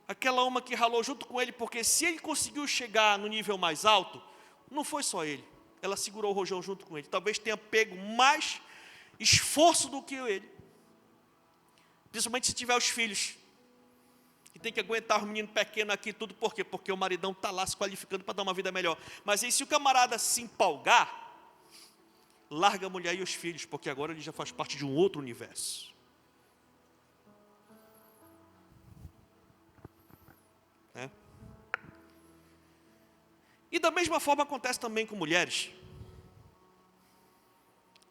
Aquela uma que ralou junto com ele, porque se ele conseguiu chegar no nível mais alto, não foi só ele, ela segurou o rojão junto com ele, talvez tenha pego mais esforço do que ele, principalmente se tiver os filhos, que tem que aguentar os meninos pequenos aqui, tudo por quê? Porque o maridão está lá se qualificando para dar uma vida melhor. Mas aí se o camarada se empolgar, larga a mulher e os filhos, porque agora ele já faz parte de um outro universo. E da mesma forma acontece também com mulheres.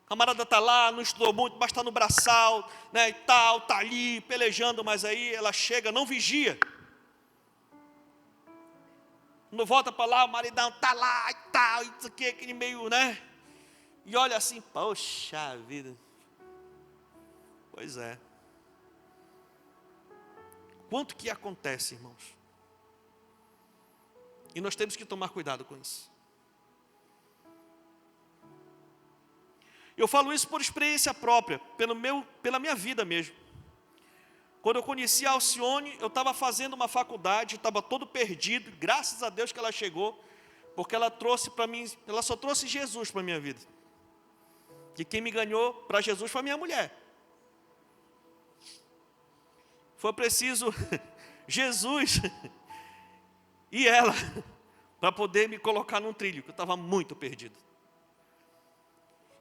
A camarada está lá, não estudou muito, mas está no braçal, né, e tal, está ali pelejando, mas aí ela chega, não vigia. Quando volta para lá, o maridão está lá e tal, isso aqui, aquele meio, né? E olha assim, poxa vida. Pois é. Quanto que acontece, irmãos? E nós temos que tomar cuidado com isso. Eu falo isso por experiência própria, pela minha vida mesmo. Quando eu conheci a Alcione, eu estava fazendo uma faculdade, estava todo perdido, graças a Deus que ela chegou, porque ela trouxe para mim, ela só trouxe Jesus para a minha vida. E quem me ganhou para Jesus foi a minha mulher. Foi preciso Jesus e ela, para poder me colocar num trilho, que eu estava muito perdido.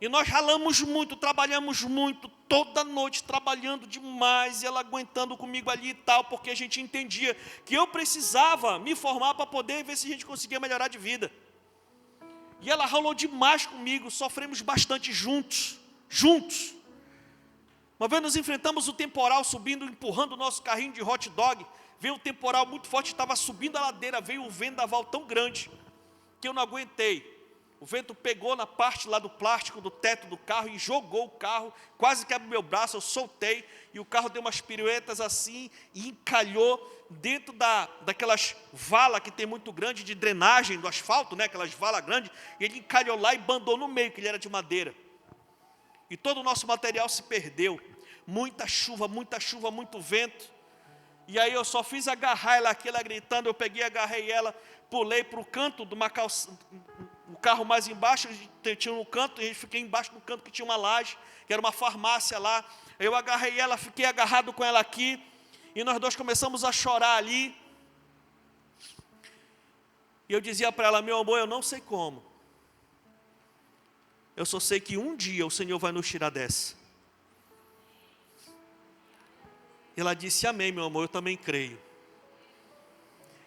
E nós ralamos muito, trabalhamos muito, toda noite trabalhando demais, e ela aguentando comigo ali e tal, porque a gente entendia que eu precisava me formar para poder ver se a gente conseguia melhorar de vida. E ela ralou demais comigo, sofremos bastante juntos. Uma vez nós enfrentamos o temporal subindo, empurrando o nosso carrinho de hot dog. Veio um temporal muito forte, estava subindo a ladeira, veio um vendaval tão grande que eu não aguentei. O vento pegou na parte lá do plástico do teto do carro e jogou o carro, quase quebrou meu braço, eu soltei, e o carro deu umas piruetas assim, e encalhou dentro daquelas valas que tem muito grande de drenagem do asfalto, né? Aquelas valas grandes, e ele encalhou lá e bandou no meio, que ele era de madeira. E todo o nosso material se perdeu. Muita chuva, muito vento. E aí eu só fiz agarrar ela aqui, ela gritando, eu peguei, agarrei ela, pulei para o canto de uma calçada, o carro mais embaixo, tinha um canto, e fiquei embaixo do canto que tinha uma laje, que era uma farmácia lá. Eu agarrei ela, fiquei agarrado com ela aqui, e nós dois começamos a chorar ali. E eu dizia para ela: meu amor, eu não sei como, eu só sei que um dia o Senhor vai nos tirar dessa. E ela disse: amém, meu amor, eu também creio.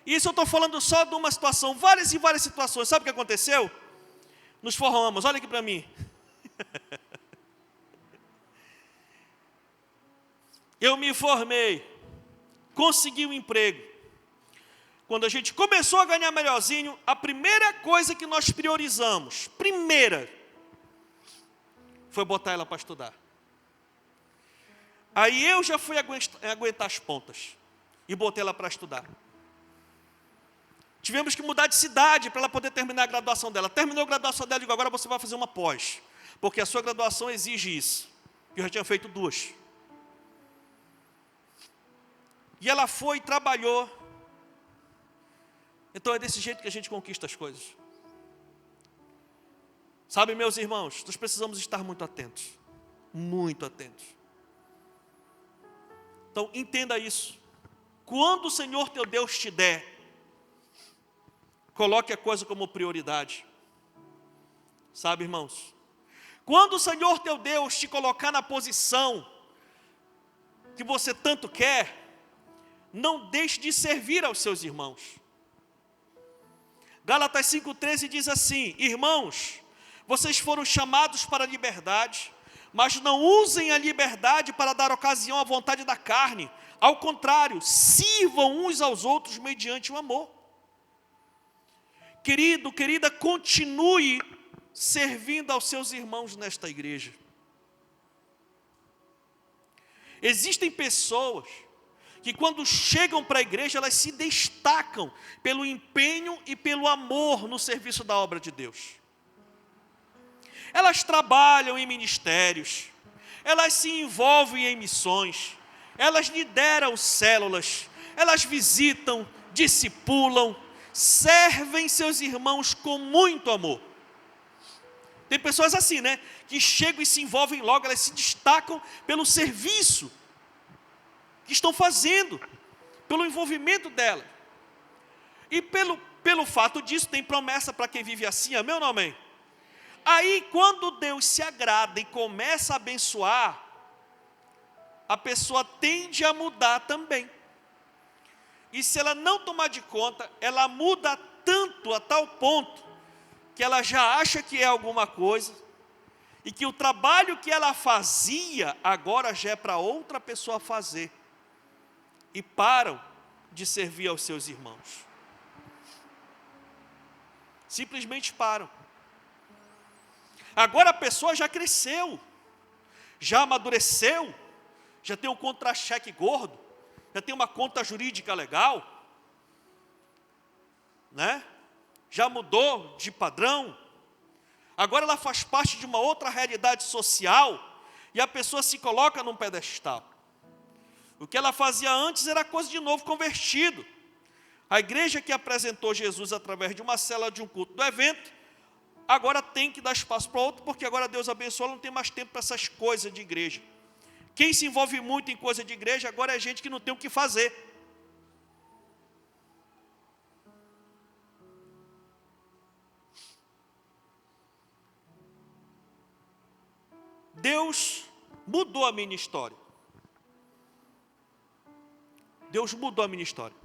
Isso eu estou falando só de uma situação, várias e várias situações. Sabe o que aconteceu? Nos formamos, olha aqui para mim. Eu me formei, consegui um emprego. Quando a gente começou a ganhar melhorzinho, a primeira coisa que nós priorizamos, foi botar ela para estudar. Aí eu já fui aguentar as pontas e botei ela para estudar. Tivemos que mudar de cidade para ela poder terminar a graduação dela. Terminou a graduação dela, digo: agora você vai fazer uma pós, porque a sua graduação exige isso. Eu já tinha feito 2. E ela foi e trabalhou. Então é desse jeito que a gente conquista as coisas. Sabe, meus irmãos, nós precisamos estar muito atentos. Muito atentos. Então entenda isso. Quando o Senhor teu Deus te der, coloque a coisa como prioridade. Sabe, irmãos? Quando o Senhor teu Deus te colocar na posição que você tanto quer, não deixe de servir aos seus irmãos. Gálatas 5,13 diz assim: irmãos, vocês foram chamados para a liberdade, mas não usem a liberdade para dar ocasião à vontade da carne. Ao contrário, sirvam uns aos outros mediante o amor. Querido, querida, continue servindo aos seus irmãos nesta igreja. Existem pessoas que quando chegam para a igreja, elas se destacam pelo empenho e pelo amor no serviço da obra de Deus. Elas trabalham em ministérios, elas se envolvem em missões, elas lideram células, elas visitam, discipulam, servem seus irmãos com muito amor. Tem pessoas assim, né? Que chegam e se envolvem logo, elas se destacam pelo serviço que estão fazendo, pelo envolvimento dela. E pelo fato disso, tem promessa para quem vive assim, amém ou não amém? Aí, quando Deus se agrada e começa a abençoar, a pessoa tende a mudar também. E se ela não tomar de conta, ela muda tanto, a tal ponto, que ela já acha que é alguma coisa, e que o trabalho que ela fazia, agora já é para outra pessoa fazer. E param de servir aos seus irmãos. Simplesmente param. Agora a pessoa já cresceu, já amadureceu, já tem um contra-cheque gordo, já tem uma conta jurídica legal, né? Já mudou de padrão, agora ela faz parte de uma outra realidade social, e a pessoa se coloca num pedestal. O que ela fazia antes era coisa de novo convertido. A igreja que apresentou Jesus através de uma célula, de um culto, do evento, agora tem que dar espaço para outro, porque agora Deus abençoou, não tem mais tempo para essas coisas de igreja. Quem se envolve muito em coisa de igreja, agora é gente que não tem o que fazer. Deus mudou a minha história. Deus mudou a minha história.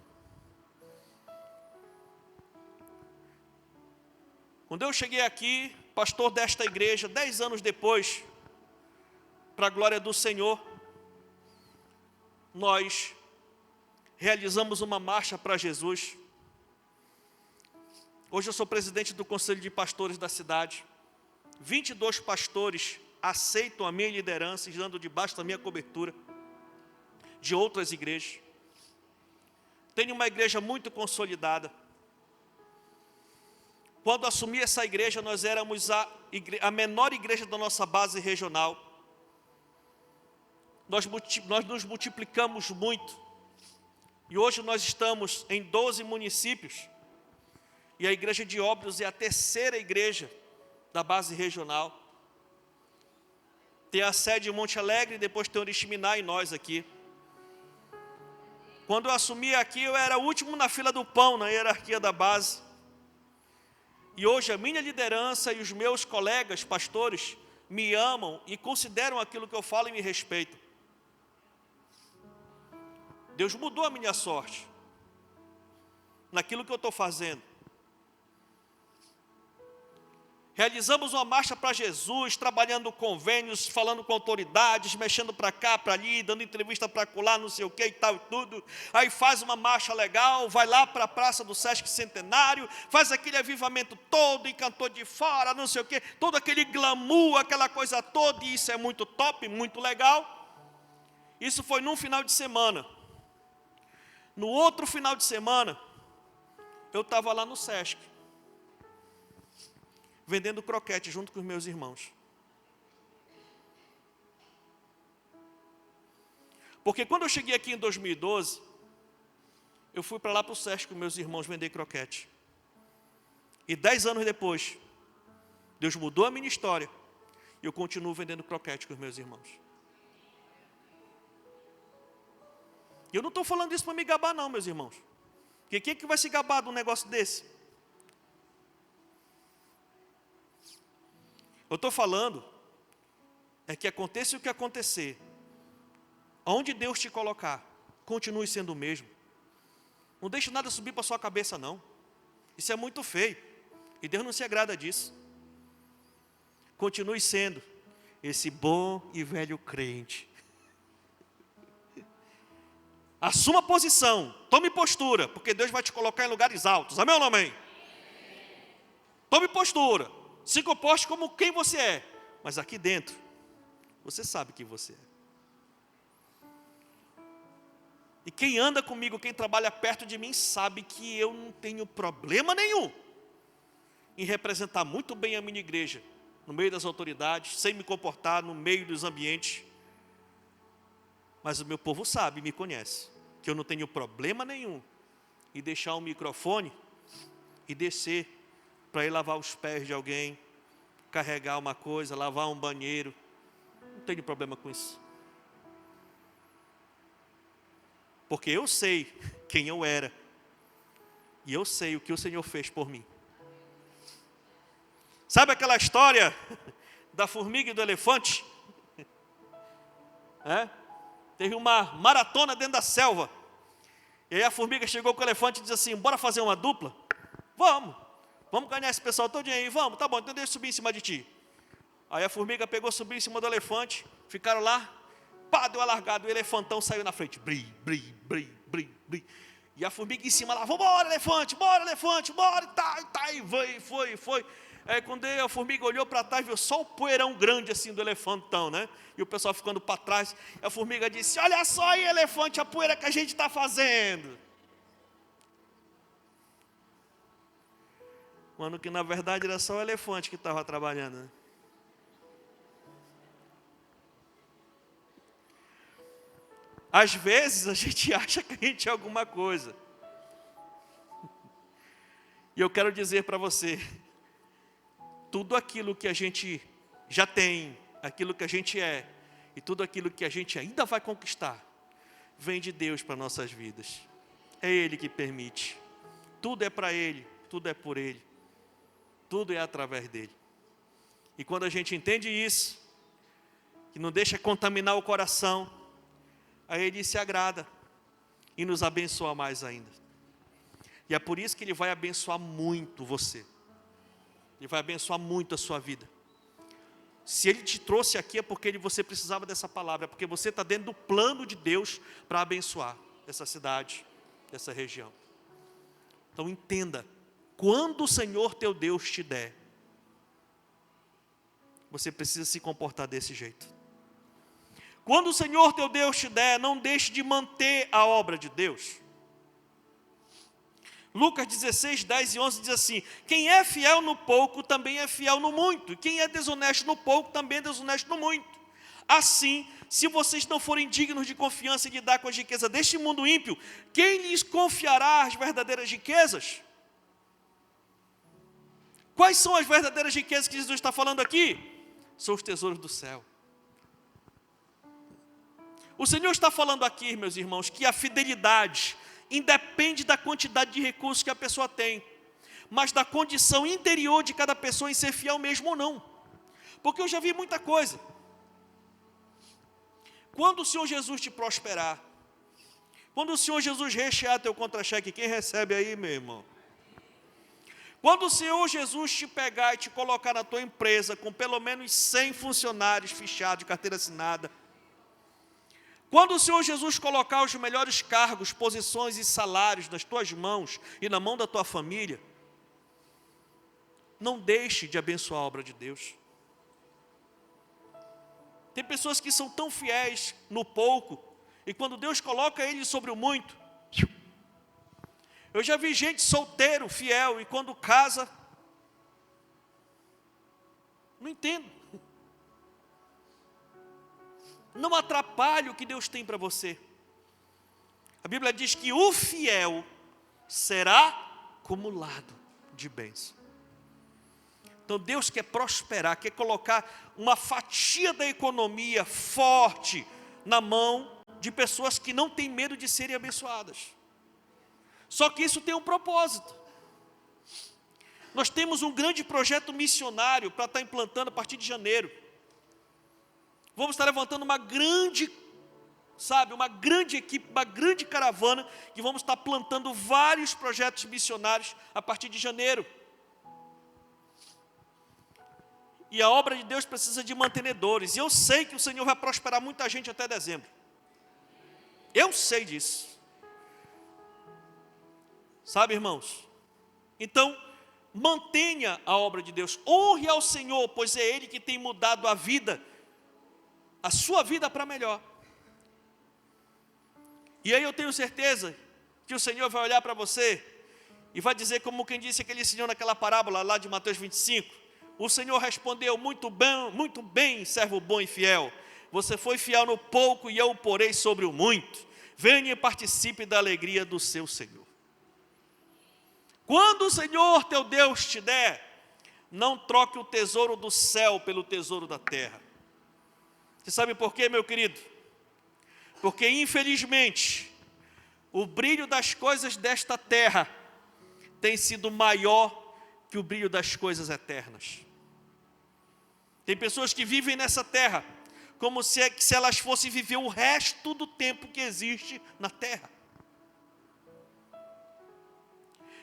Quando eu cheguei aqui, pastor desta igreja, 10 anos depois, para a glória do Senhor, nós realizamos uma marcha para Jesus. Hoje eu sou presidente do Conselho de Pastores da cidade. 22 pastores aceitam a minha liderança, estando debaixo da minha cobertura, de outras igrejas. Tenho uma igreja muito consolidada. Quando assumi essa igreja, nós éramos a menor igreja da nossa base regional. Nós nos multiplicamos muito. E hoje nós estamos em 12 municípios. E a igreja de Óbidos é a terceira igreja da base regional. Tem a sede em Monte Alegre, depois tem Oriximiná e nós aqui. Quando eu assumi aqui, eu era o último na fila do pão, na hierarquia da base. E hoje a minha liderança e os meus colegas pastores me amam e consideram aquilo que eu falo e me respeitam. Deus mudou a minha sorte naquilo que eu estou fazendo. Realizamos uma marcha para Jesus, trabalhando convênios, falando com autoridades, mexendo para cá, para ali, dando entrevista para colar, não sei o que e tal e tudo. Aí faz uma marcha legal, vai lá para a praça do Sesc Centenário, faz aquele avivamento todo, e cantor de fora, não sei o que, todo aquele glamour, aquela coisa toda, e isso é muito top, muito legal. Isso foi num final de semana. No outro final de semana, eu estava lá no Sesc, vendendo croquete junto com os meus irmãos. Porque quando eu cheguei aqui em 2012, eu fui para lá para o Sesc com meus irmãos vender croquete. E 10 anos depois, Deus mudou a minha história, e eu continuo vendendo croquete com os meus irmãos. E eu não estou falando isso para me gabar não, meus irmãos. Porque quem é que vai se gabar de um negócio desse? Eu estou falando é que aconteça o que acontecer, onde Deus te colocar, continue sendo o mesmo. Não deixe nada subir para a sua cabeça não. Isso é muito feio. E Deus não se agrada disso. Continue sendo esse bom e velho crente. Assuma posição, tome postura, porque Deus vai te colocar em lugares altos. Amém ou não amém? Tome postura. Se comporte como quem você é, mas aqui dentro, você sabe quem você é. E quem anda comigo, quem trabalha perto de mim, sabe que eu não tenho problema nenhum em representar muito bem a minha igreja, no meio das autoridades, sem me comportar no meio dos ambientes. Mas o meu povo sabe, me conhece, que eu não tenho problema nenhum em deixar um microfone e descer para ir lavar os pés de alguém, carregar uma coisa, lavar um banheiro. Não tenho problema com isso. Porque eu sei quem eu era. E eu sei o que o Senhor fez por mim. Sabe aquela história da formiga e do elefante? Teve uma maratona dentro da selva. E aí a formiga chegou com o elefante e disse assim: bora fazer uma dupla? Vamos ganhar esse pessoal todinho aí, vamos, tá bom, então deixa eu subir em cima de ti. Aí a formiga pegou, subiu em cima do elefante, ficaram lá, pá, deu a largada, o elefantão saiu na frente, bri, bri, bri, bri, bri. E a formiga em cima lá, bora elefante, bora, e foi. Aí quando a formiga olhou para trás, viu só o poeirão grande assim do elefantão, né? E o pessoal ficando para trás, a formiga disse: olha só aí, elefante, a poeira que a gente está fazendo. Mano, que na verdade era só o elefante que estava trabalhando, né? Às vezes a gente acha que a gente é alguma coisa. E eu quero dizer para você, tudo aquilo que a gente já tem, aquilo que a gente é, e tudo aquilo que a gente ainda vai conquistar, vem de Deus para nossas vidas. É Ele que permite. Tudo é para Ele, tudo é por Ele. Tudo é através dele. E quando a gente entende isso, que não deixa contaminar o coração, aí ele se agrada e nos abençoa mais ainda. E é por isso que ele vai abençoar muito você. Ele vai abençoar muito a sua vida. Se ele te trouxe aqui é porque você precisava dessa palavra, é porque você está dentro do plano de Deus para abençoar essa cidade, essa região. Então entenda quando o Senhor teu Deus te der, você precisa se comportar desse jeito. Quando o Senhor teu Deus te der, não deixe de manter a obra de Deus. Lucas 16, 10 e 11 diz assim: quem é fiel no pouco, também é fiel no muito. E quem é desonesto no pouco, também é desonesto no muito. Assim, se vocês não forem dignos de confiança e de dar com as riquezas deste mundo ímpio, quem lhes confiará as verdadeiras riquezas? Quais são as verdadeiras riquezas que Jesus está falando aqui? São os tesouros do céu. O Senhor está falando aqui, meus irmãos, que a fidelidade independe da quantidade de recursos que a pessoa tem, mas da condição interior de cada pessoa em ser fiel mesmo ou não. Porque eu já vi muita coisa. Quando o Senhor Jesus te prosperar, quando o Senhor Jesus rechear teu contra-cheque, quem recebe aí, meu irmão? Quando o Senhor Jesus te pegar e te colocar na tua empresa com pelo menos 100 funcionários fichados, carteira assinada, quando o Senhor Jesus colocar os melhores cargos, posições e salários nas tuas mãos e na mão da tua família, não deixe de abençoar a obra de Deus. Tem pessoas que são tão fiéis no pouco, e quando Deus coloca eles sobre o muito, eu já vi gente solteiro, fiel, e quando casa, não entendo. Não atrapalhe o que Deus tem para você. A Bíblia diz que o fiel será acumulado de bênção. Então Deus quer prosperar, quer colocar uma fatia da economia forte na mão de pessoas que não têm medo de serem abençoadas. Só que isso tem um propósito. Nós temos um grande projeto missionário para estar implantando a partir de janeiro. Vamos estar levantando uma grande equipe, uma grande caravana, que vamos estar plantando vários projetos missionários a partir de janeiro. E a obra de Deus precisa de mantenedores. E eu sei que o Senhor vai prosperar muita gente até dezembro. Eu sei disso. Sabe, irmãos? Então, mantenha a obra de Deus. Honre ao Senhor, pois é Ele que tem mudado a vida, a sua vida para melhor. E aí eu tenho certeza que o Senhor vai olhar para você e vai dizer, como quem disse aquele senhor naquela parábola lá de Mateus 25, o Senhor respondeu: muito bem, servo bom e fiel, você foi fiel no pouco e eu o porei sobre o muito, venha e participe da alegria do seu Senhor. Quando o Senhor teu Deus te der, não troque o tesouro do céu pelo tesouro da terra. Você sabe por quê, meu querido? Porque infelizmente o brilho das coisas desta terra tem sido maior que o brilho das coisas eternas. Tem pessoas que vivem nessa terra como se elas fossem viver o resto do tempo que existe na terra.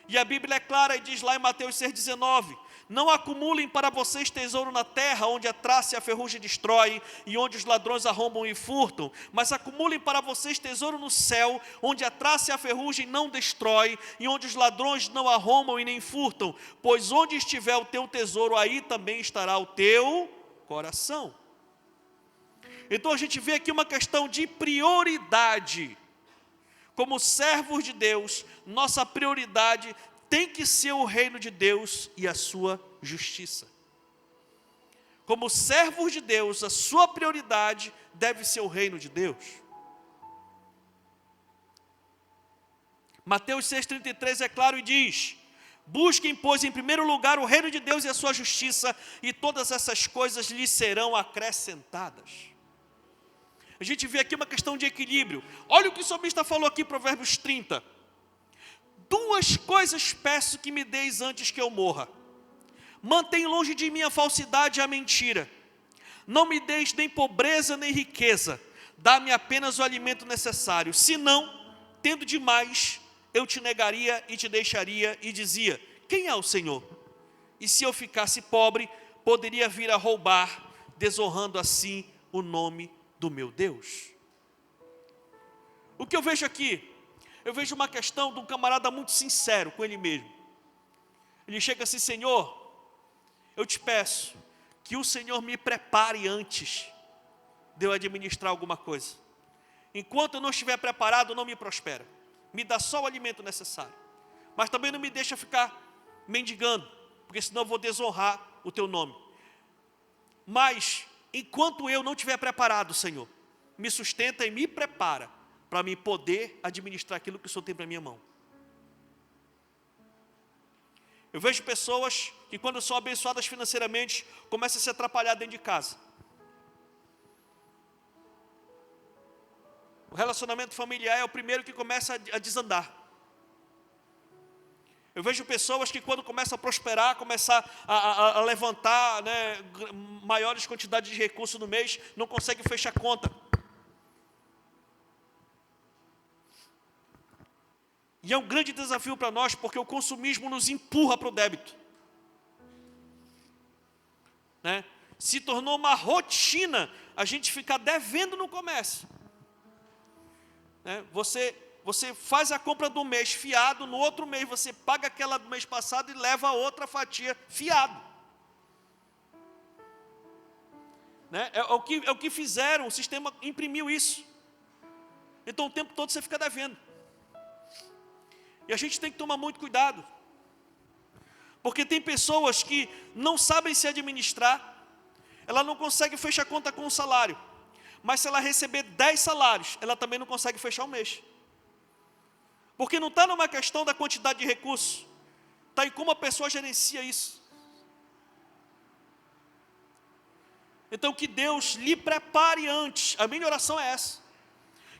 E a Bíblia é clara e diz lá em Mateus 6,19: não acumulem para vocês tesouro na terra, onde a traça e a ferrugem destrói, e onde os ladrões arrombam e furtam, mas acumulem para vocês tesouro no céu, onde a traça e a ferrugem não destrói, e onde os ladrões não arrombam e nem furtam, pois onde estiver o teu tesouro, aí também estará o teu coração. Então a gente vê aqui uma questão de prioridade. Como servos de Deus, nossa prioridade tem que ser o reino de Deus e a sua justiça. Como servos de Deus, a sua prioridade deve ser o reino de Deus. Mateus 6,33 é claro e diz: busquem, pois, em primeiro lugar o reino de Deus e a sua justiça, e todas essas coisas lhes serão acrescentadas. A gente vê aqui uma questão de equilíbrio. Olha o que o salmista falou aqui, Provérbios 30. Duas coisas peço que me deis antes que eu morra. Mantém longe de mim a falsidade e a mentira. Não me deis nem pobreza nem riqueza. Dá-me apenas o alimento necessário. Senão, tendo demais, eu te negaria e te deixaria e dizia: quem é o Senhor? E se eu ficasse pobre, poderia vir a roubar, desonrando assim o nome do meu Deus. O que eu vejo aqui? Eu vejo uma questão de um camarada muito sincero com ele mesmo. Ele chega assim: Senhor, eu te peço que o Senhor me prepare antes de eu administrar alguma coisa. Enquanto eu não estiver preparado, não me prospera. Me dá só o alimento necessário. Mas também não me deixa ficar mendigando, porque senão eu vou desonrar o teu nome. Mas, enquanto eu não estiver preparado, Senhor, me sustenta e me prepara para mim poder administrar aquilo que o Senhor tem para a minha mão. Eu vejo pessoas que, quando são abençoadas financeiramente, começam a se atrapalhar dentro de casa. O relacionamento familiar é o primeiro que começa a desandar. Eu vejo pessoas que, quando começam a prosperar, começam a levantar, né, maiores quantidades de recursos no mês, não conseguem fechar conta. E é um grande desafio para nós, porque o consumismo nos empurra para o débito. Né? Se tornou uma rotina a gente ficar devendo no comércio. Né? Você faz a compra do mês fiado, no outro mês você paga aquela do mês passado e leva a outra fatia fiado. Né? É o que fizeram, o sistema imprimiu isso. Então o tempo todo você fica devendo. E a gente tem que tomar muito cuidado. Porque tem pessoas que não sabem se administrar, ela não consegue fechar conta com um salário. Mas se ela receber 10 salários, ela também não consegue fechar o mês. Porque não está numa questão da quantidade de recursos, está em como a pessoa gerencia isso. Então que Deus lhe prepare antes, a minha oração é essa,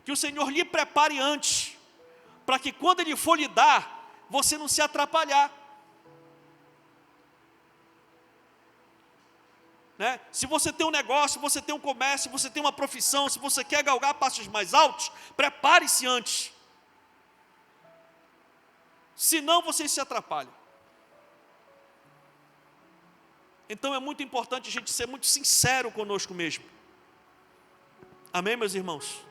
que o Senhor lhe prepare antes, para que quando Ele for lhe dar, você não se atrapalhar. Né? Se você tem um negócio, se você tem um comércio, se você tem uma profissão, se você quer galgar passos mais altos, prepare-se antes. Senão você se atrapalha. Então é muito importante a gente ser muito sincero conosco mesmo. Amém, meus irmãos?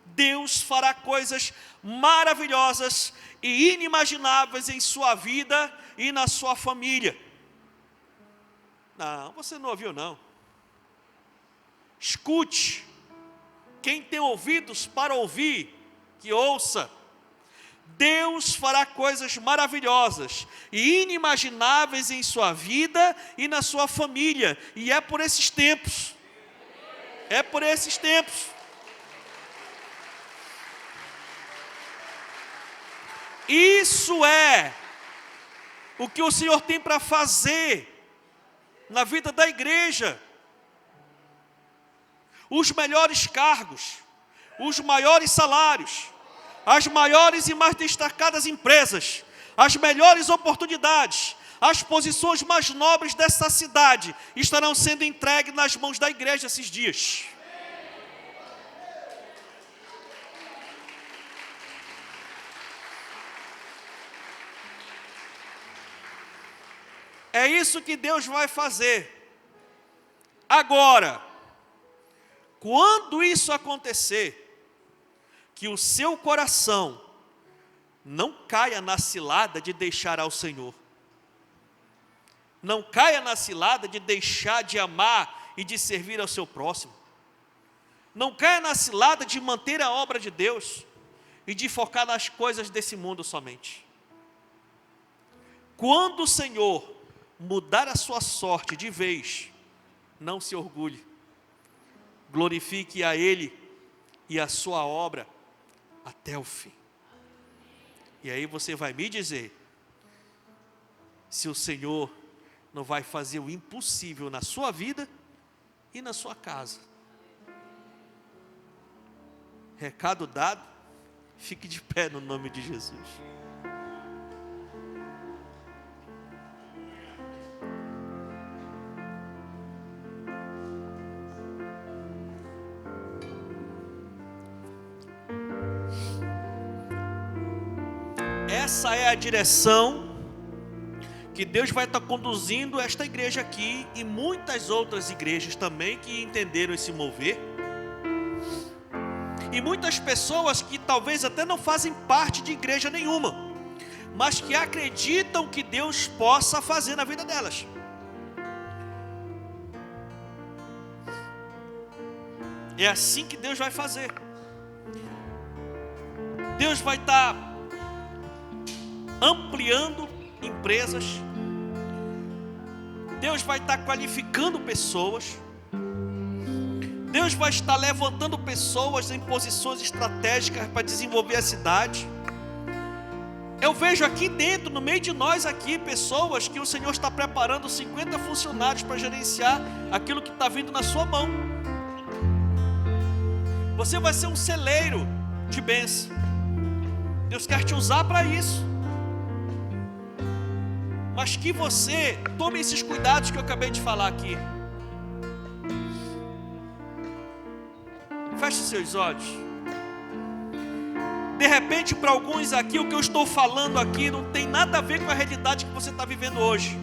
Deus fará coisas maravilhosas e inimagináveis em sua vida e na sua família. Não, você não ouviu não. Escute. Quem tem ouvidos para ouvir, que ouça. Deus fará coisas maravilhosas e inimagináveis em sua vida e na sua família. E é por esses tempos. É por esses tempos. Isso é o que o Senhor tem para fazer na vida da igreja. Os melhores cargos, os maiores salários, as maiores e mais destacadas empresas, as melhores oportunidades, as posições mais nobres dessa cidade estarão sendo entregues nas mãos da igreja esses dias. É isso que Deus vai fazer. Agora, quando isso acontecer, que o seu coração não caia na cilada de deixar ao Senhor. Não caia na cilada de deixar de amar e de servir ao seu próximo. Não caia na cilada de manter a obra de Deus e de focar nas coisas desse mundo somente. Quando o Senhor mudar a sua sorte de vez, não se orgulhe. Glorifique a Ele e a sua obra até o fim. E aí você vai me dizer se o Senhor não vai fazer o impossível na sua vida e na sua casa. Recado dado, fique de pé no nome de Jesus. Essa é a direção que Deus vai estar conduzindo esta igreja aqui e muitas outras igrejas também que entenderam esse mover. E muitas pessoas que talvez até não fazem parte de igreja nenhuma, mas que acreditam que Deus possa fazer na vida delas. É assim que Deus vai fazer. Deus vai estar ampliando empresas. Deus vai estar qualificando pessoas. Deus vai estar levantando pessoas em posições estratégicas para desenvolver a cidade. Eu vejo aqui dentro, no meio de nós aqui, pessoas que o Senhor está preparando 50 funcionários para gerenciar aquilo que está vindo na sua mão. Você vai ser um celeiro de bênção. Deus quer te usar para isso. Mas que você tome esses cuidados que eu acabei de falar aqui. Feche seus olhos. De repente, para alguns aqui, o que eu estou falando aqui não tem nada a ver com a realidade que você está vivendo hoje.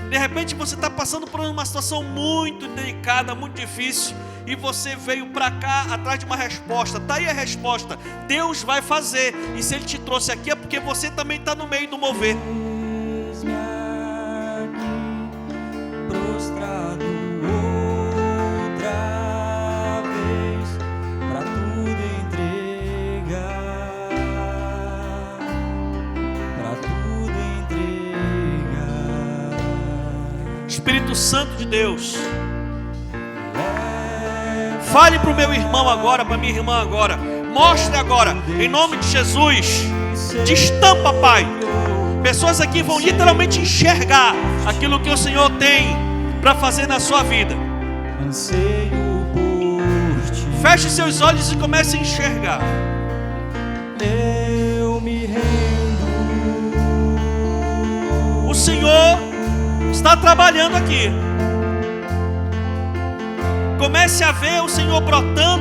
De repente, você está passando por uma situação muito delicada, muito difícil, e você veio para cá atrás de uma resposta. Está aí a resposta. Deus vai fazer. E se Ele te trouxe aqui é porque você também está no meio do mover. Prostrado outra vez, pra tudo entregar, pra tudo entregar. Espírito Santo de Deus, fale para o meu irmão agora, para minha irmã agora. Mostre agora, em nome de Jesus. Destampa, Pai. Pessoas aqui vão literalmente enxergar aquilo que o Senhor tem para fazer na sua vida. Anseio por ti. Feche seus olhos e comece a enxergar. Eu me rendo. O Senhor está trabalhando aqui. Comece a ver o Senhor brotando